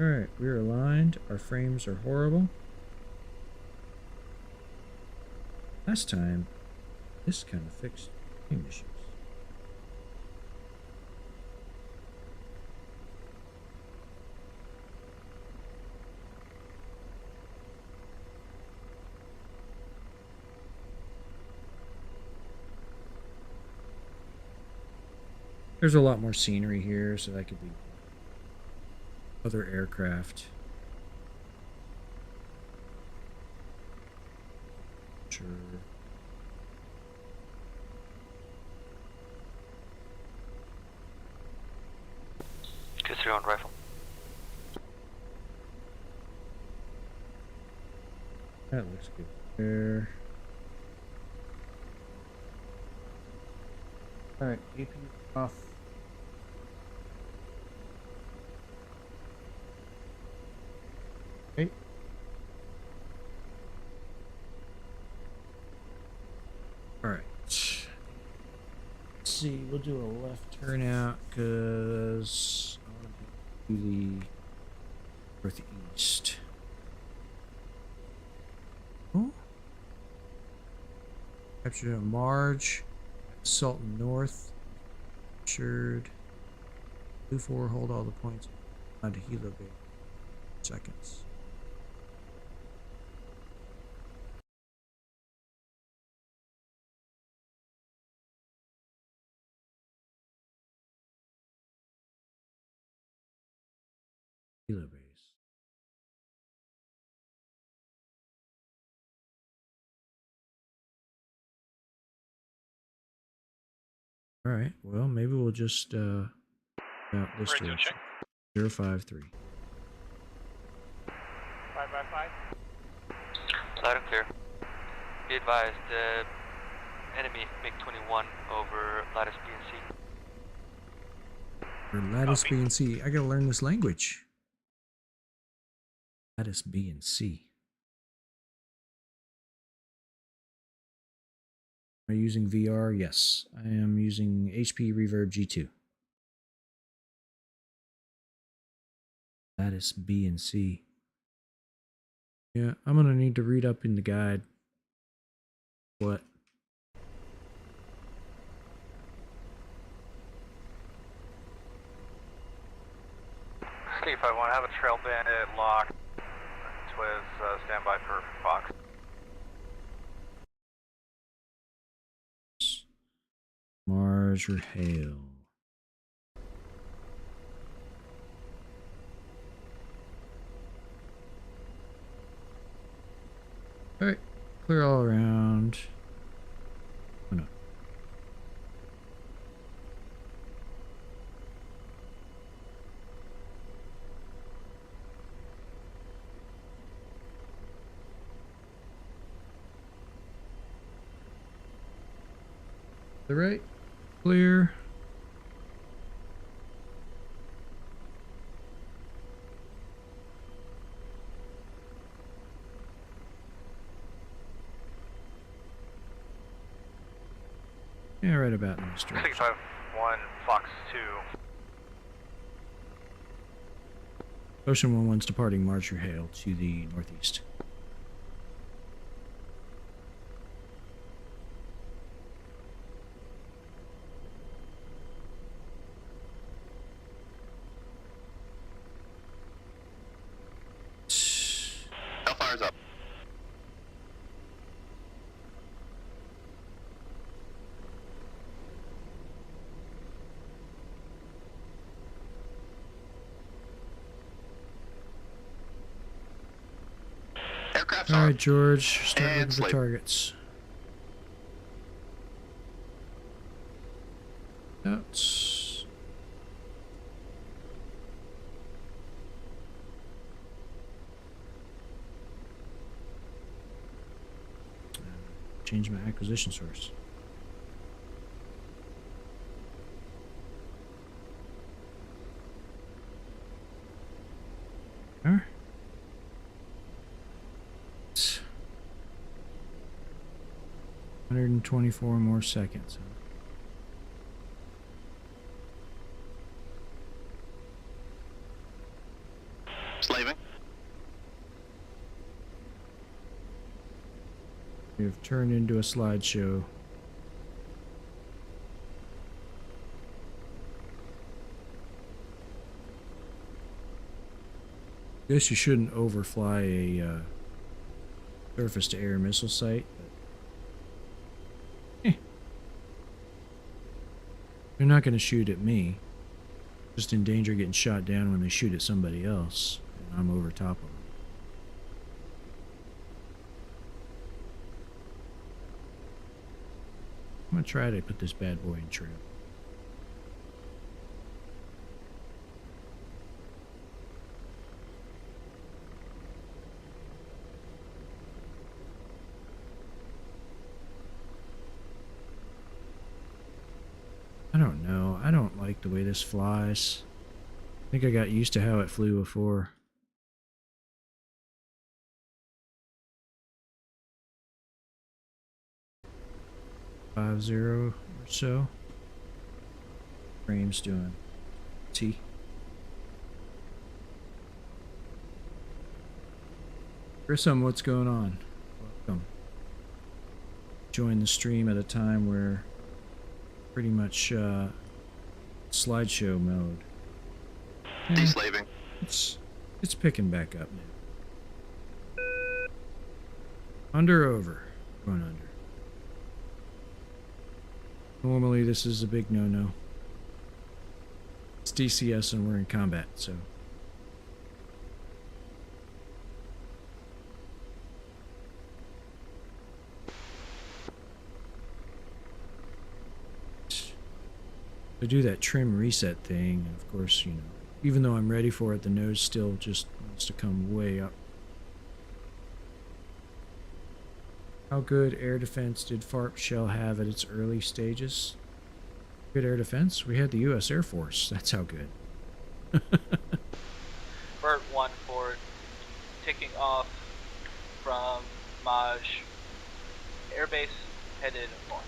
Alright, we're aligned. Our frames are horrible. Last time, this kind of fixed frame issues. There's a lot more scenery here, so that could be other aircraft. Sure. Get your own rifle. That looks good there. Alright, AP off. Okay. Alright. Let's see, we'll do a left turnout because I want to do the northeast. Oh. Captured a Marge. Sultan North. Captured. Blue 4, hold all the points. On to Hilo Bay. Seconds. Hilo Base. Alright, well, maybe we'll just, out this Radio direction. check. 053. 555. Loud and clear. Be advised, enemy MiG-21 over lattice B and C. Or lattice Copy. B and C. I gotta learn this language. Lattice B and C. Am I using VR? Yes. I am using HP Reverb G2. Lattice B and C. Yeah, I'm gonna need to read up in the guide. What? Steve, I want to have a trail bandit locked. Twiz, stand by for Fox. Mars or Hale? Alright, clear all around. Oh no. The right, clear. Yeah, right about in this direction. 651, Fox 2. Ocean 11's departing Mars or Hale to the northeast. Hellfire's up. Aircraft's All on. right, George, start And looking for sleep. targets. Outs. Change my acquisition source. Alright. 124 more seconds. slaving. We've turned into a slideshow. Guess you shouldn't overfly a surface-to-air missile site. But, they're not going to shoot at me. Just in danger of getting shot down when they shoot at somebody else. And I'm over top of them. I'm going to try to put this bad boy in trail. I don't know. I don't like the way this flies. I think I got used to how it flew before. .50 or so. Frame's doing T. Grissom, what's going on? Welcome. Join the stream at a time where pretty much slideshow mode. Deslaving. It's picking back up now. Under over. Going under. Normally this is a big no-no. It's DCS and we're in combat, so. I do that trim reset thing, and of course, you know, even though I'm ready for it, the nose still just wants to come way up. How good air defense did FARP Shell have at its early stages? Good air defense? We had the U.S. Air Force. That's how good. Bert 1 for taking off from Maj Airbase, headed north.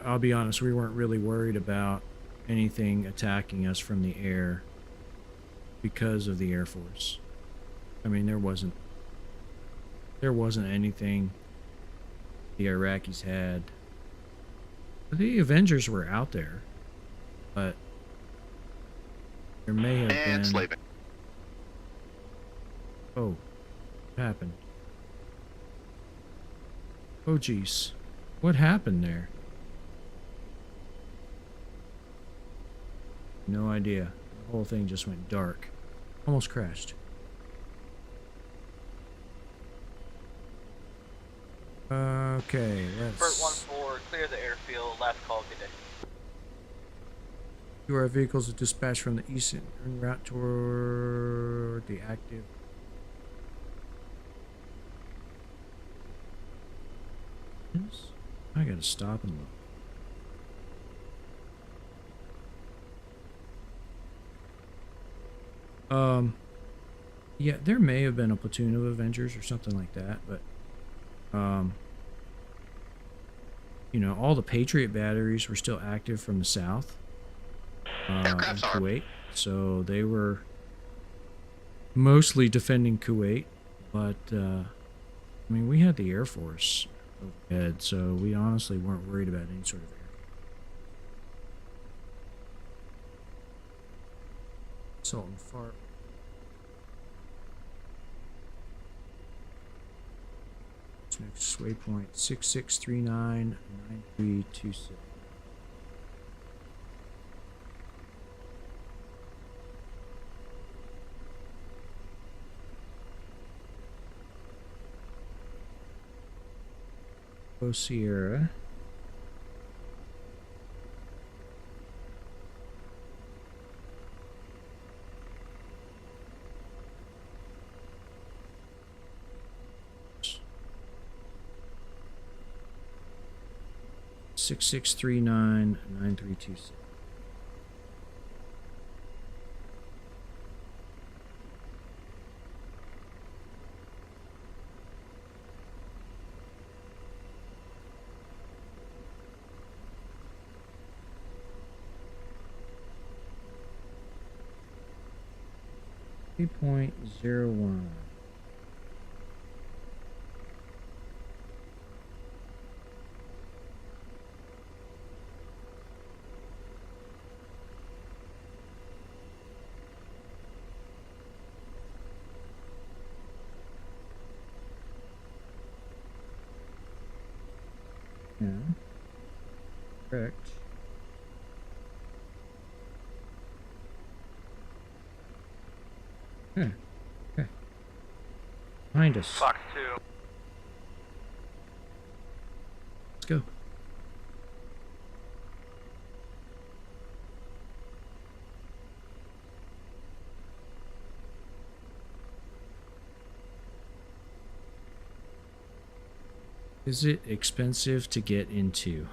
I'll be honest, we weren't really worried about anything attacking us from the air because of the Air Force. I mean, there wasn't anything the Iraqis had. The Avengers were out there, but there may have been... And slaving. Oh, what happened? Oh, geez. What happened there? No idea. The whole thing just went dark. Almost crashed. Okay, Bert let's... 1-4, clear the airfield, last call, good day. Two our vehicles are dispatched from the east and en route toward the active. I gotta stop and look. Yeah, there may have been a platoon of Avengers or something like that, but you know, all the Patriot batteries were still active from the south in Aircraft's armed. Kuwait, so they were mostly defending Kuwait, but I mean, we had the Air Force overhead, so we honestly weren't worried about any sort of air. Salt and fart. Next waypoint 66399326. Sierra. Six 9326. 3.01. Yeah. Correct. Huh. Okay. Behind us. Fox 2. Let's go. Is it expensive to get into?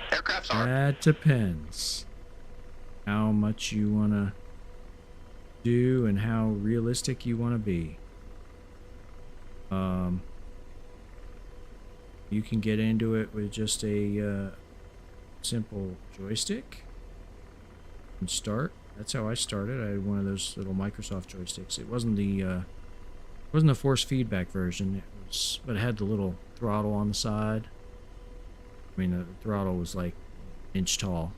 Aircrafts are. That depends. How much you want to do and how realistic you want to be. You can get into it with just a simple joystick and start. That's how I started. I had one of those little Microsoft joysticks. It wasn't the force feedback version. It was, but it had the little throttle on the side. I mean, the throttle was like an inch tall.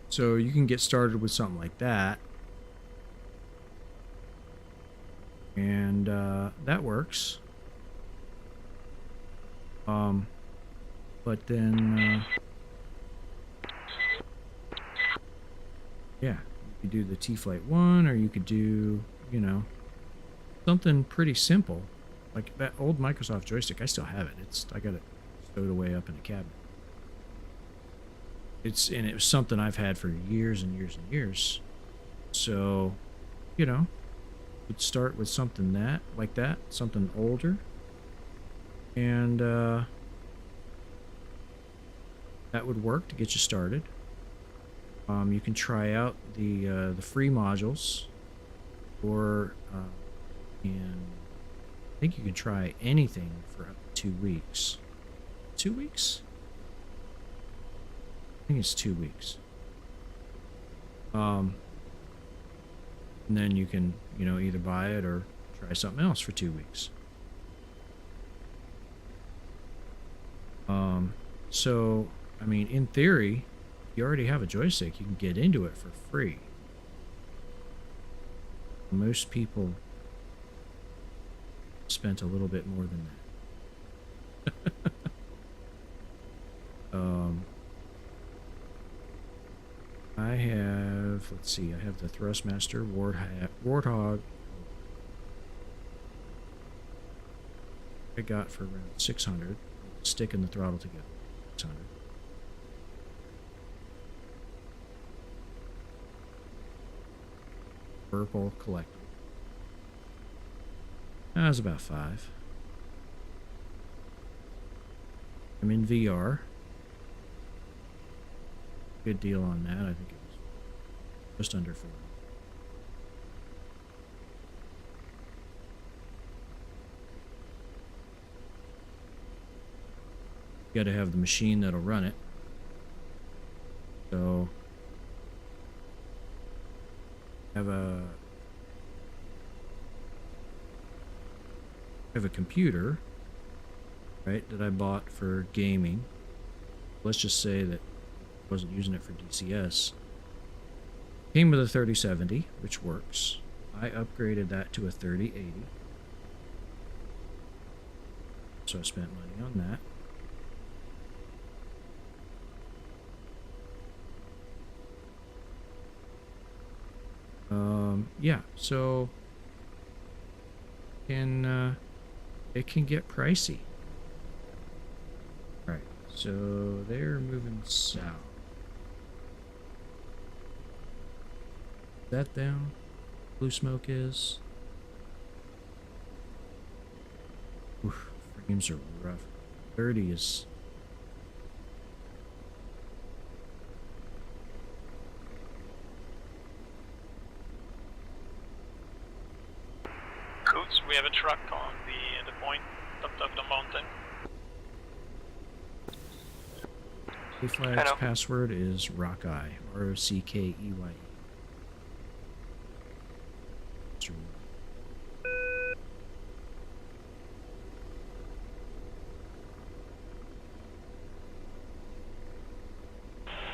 So you can get started with something like that. And that works. But then, yeah, you could do the T-Flight 1, or you could do, you know, something pretty simple. Like that old Microsoft joystick, I still have it. I got it stowed away up in a cabinet. And it was something I've had for years and years and years. So, you know, would start with something like that, something older, and that would work to get you started. You can try out the free modules, or and I think you can try anything for up to 2 weeks. 2 weeks? I think it's 2 weeks. And then you can, you know, either buy it or try something else for 2 weeks. So, I mean, in theory, if you already have a joystick, you can get into it for free. Most people spent a little bit more than that. I have, let's see, I have the Thrustmaster Warthog. I got for around 600. Stick and the throttle together. 600. Purple collector. That was about 5. I'm in VR. Good deal on that. I think it was just under 4. You got to have the machine that'll run it. So I have a computer, right, that I bought for gaming. Let's just say that I wasn't using it for DCS. Came with a 3070, which works. I upgraded that to a 3080. So I spent money on that. Yeah, so it can get pricey. Right, so they're moving south. Is that down? Blue smoke is. Oof, frames are rough. 30 is. Coots, we have a truck on the point up the mountain. Flag's Hello. password is rockeye. ROCKEYE.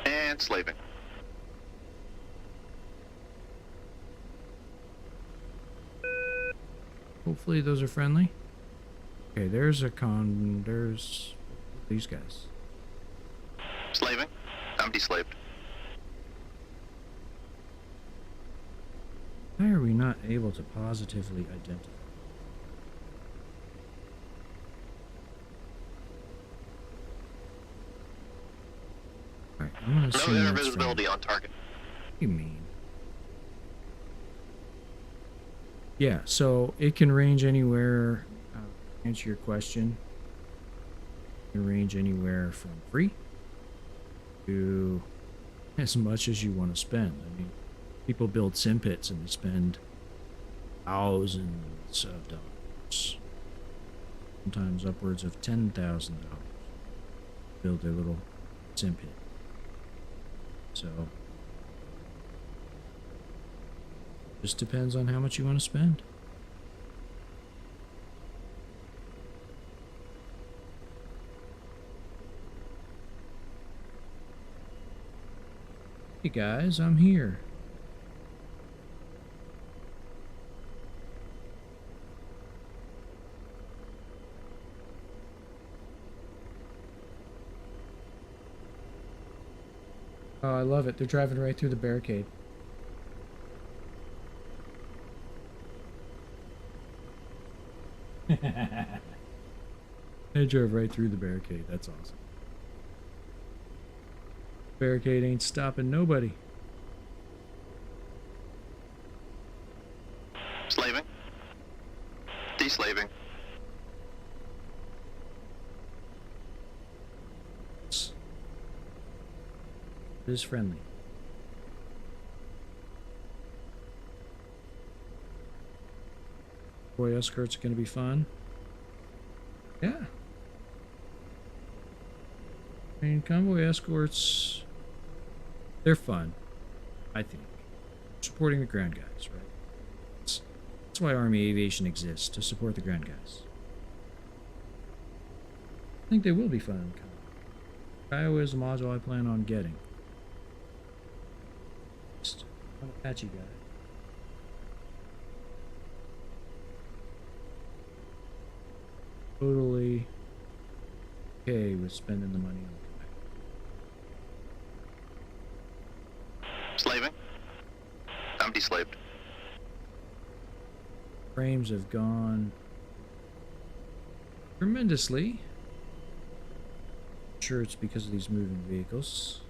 And slaving. Hopefully those are friendly. Okay, there's there's these guys. Slaving. I'm deslaved. Why are we not able to positively identify? Alright, I'm gonna No assume inner that's visibility friendly. on target. What do you mean? Yeah, so it can range anywhere, answer your question, it can range anywhere from free to as much as you want to spend. I mean, people build sim pits and they spend thousands of dollars, sometimes upwards of $10,000 to build their little sim pit. So just depends on how much you want to spend. Hey guys, I'm here. Oh, I love it. They're driving right through the barricade. They drove right through the barricade. That's awesome. Barricade ain't stopping nobody. Slaving. Deslaving. It is friendly. Boy escorts are going to be fun. Yeah. I mean, convoy escorts, they're fun, I think. Supporting the ground guys, right? That's why Army Aviation exists, to support the ground guys. I think they will be fun in convoy. Kiowa is the module I plan on getting. Just an Apache guy. Totally okay with spending the money on Slaving. I'm deslaved. frames have gone tremendously. I'm sure it's because of these moving vehicles.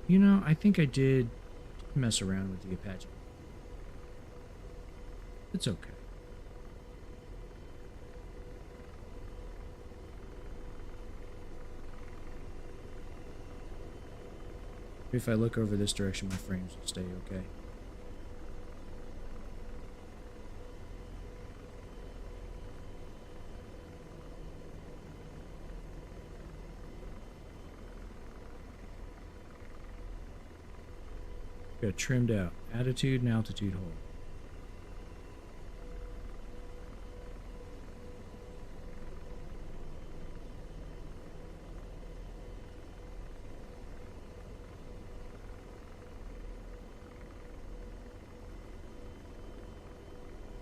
You know, I think I did mess around with the Apache. It's okay. If I look over this direction, my frames will stay okay. Got trimmed out. Attitude and altitude hold.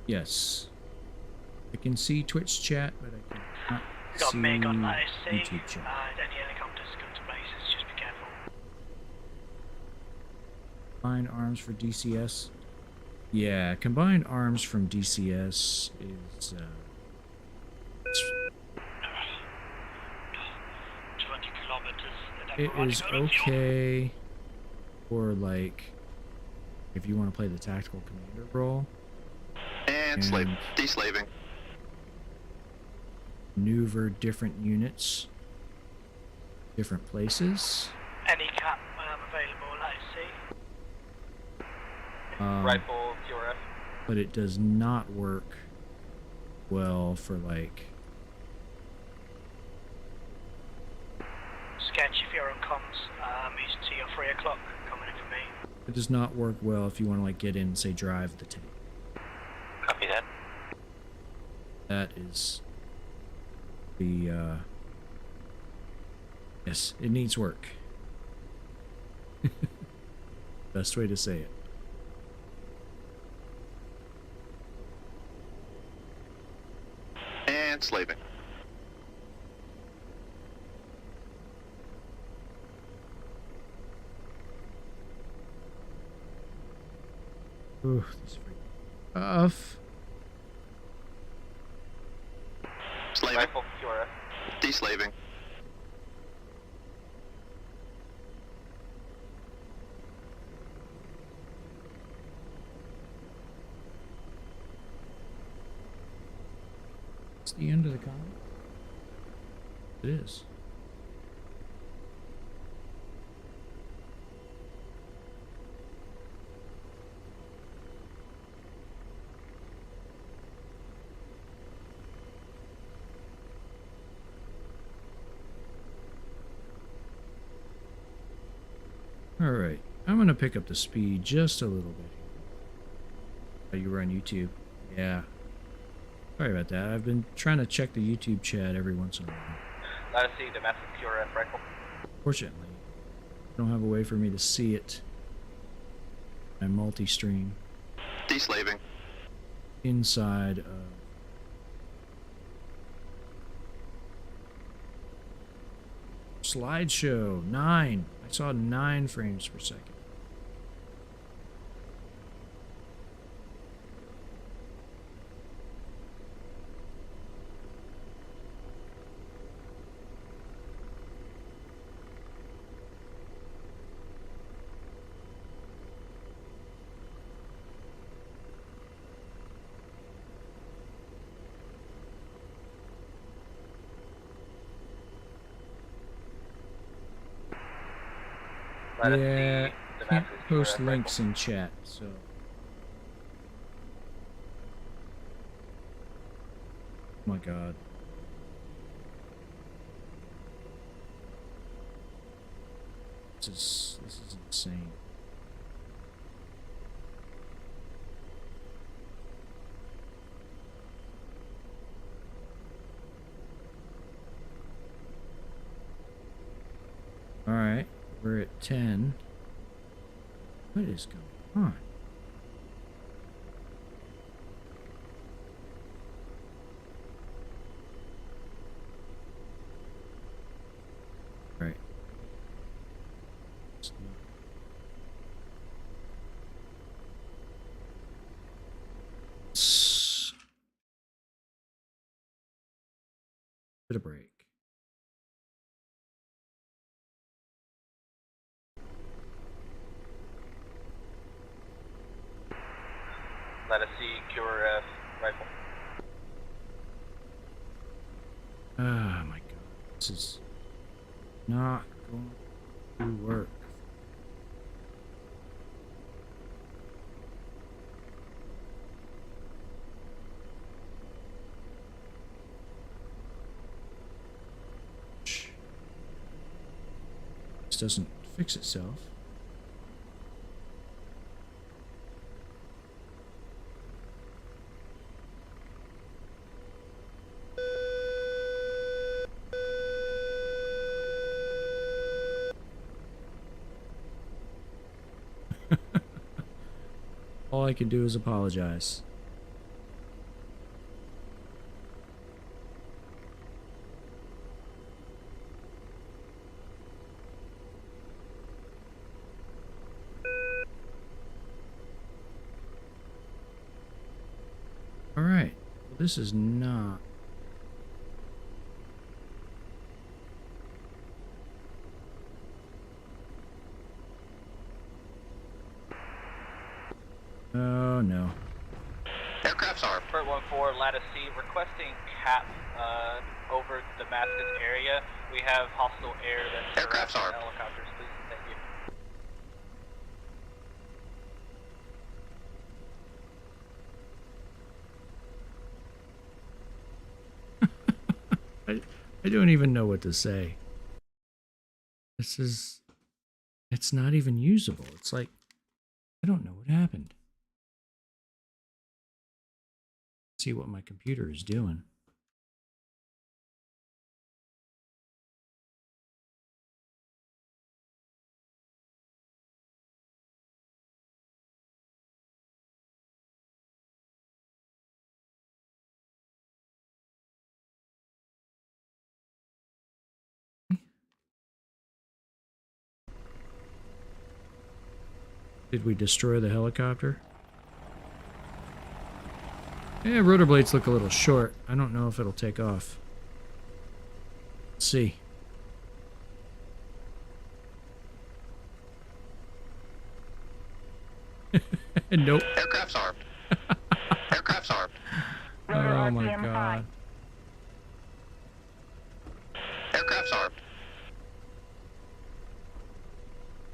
Yes. I can see Twitch chat, but I cannot We got see Meg on IC. YouTube chat. Any helicopters come to bases, just be careful. Combined arms for DCS. Yeah, combined arms from DCS is 20 kilometers. it is okay for like if you want to play the tactical commander role And slave. and Deslaving. maneuver different units, different places. Any cap available, let's see. Rifle QRF. But it does not work well for like Sketch if you're on comms. It's 2 or 3 o'clock coming in for me. it does not work well if you want to like get in and say drive the tank. Copy that. That is the yes, it needs work. Best way to say it. And slaving. Ooh, this is freaking tough. Slaving. Rifle QRF. Deslaving. It's the end of the combat. It is. All right, I'm gonna pick up the speed just a little bit. Oh, you were on YouTube? Yeah. Sorry about that. I've been trying to check the YouTube chat every once in a while. Let us see the massive QRF rifle. Fortunately, I don't have a way for me to see it. I multi-stream Deslaving. inside of slideshow 9. I saw 9 frames per second. Let us Yeah, see the can't massive post QRF links rifle. in chat, so. Oh my god. This is insane. All right, we're at 10. What is going on? All right. Bit of break. Let us see QRF rifle. Oh my god. This is not going to work. This doesn't fix itself. All I can do is apologize. All right. Well, this is not. Oh no. Aircraft's armed. Bert 14, Lattice C, requesting cap over Damascus area. We have hostile air that's Aircraft's harassing armed. helicopters, please. Thank you. I don't even know what to say. It's not even usable. It's like, I don't know what happened. See what my computer is doing. Did we destroy the helicopter? Yeah, rotor blades look a little short. I don't know if it'll take off. Let's see. Nope. Aircraft's armed. Aircraft's armed. Oh my RPM god. Aircraft's armed.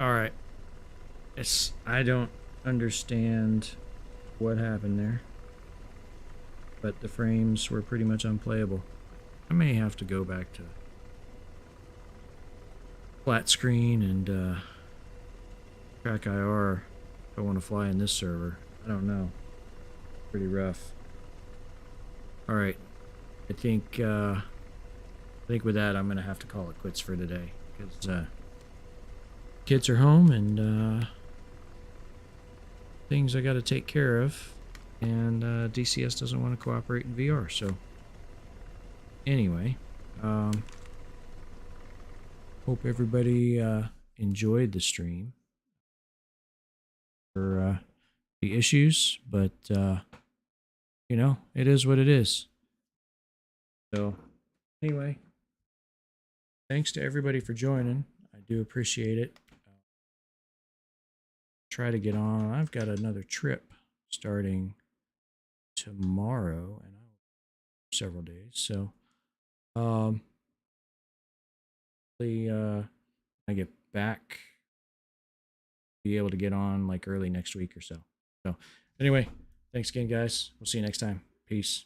Alright. I don't understand what happened there. But the frames were pretty much unplayable. I may have to go back to flat screen and track IR if I want to fly in this server. I don't know. Pretty rough. Alright. I think with that I'm gonna have to call it quits for today. Because kids are home and things I gotta take care of. And DCS doesn't want to cooperate in VR, so anyway, hope everybody enjoyed the stream for the issues, but you know, it is what it is. So anyway, thanks to everybody for joining. I do appreciate it. Try to get on. I've got another trip starting tomorrow and several days, so I get back, be able to get on like early next week or so. So anyway, thanks again guys, we'll see you next time. Peace.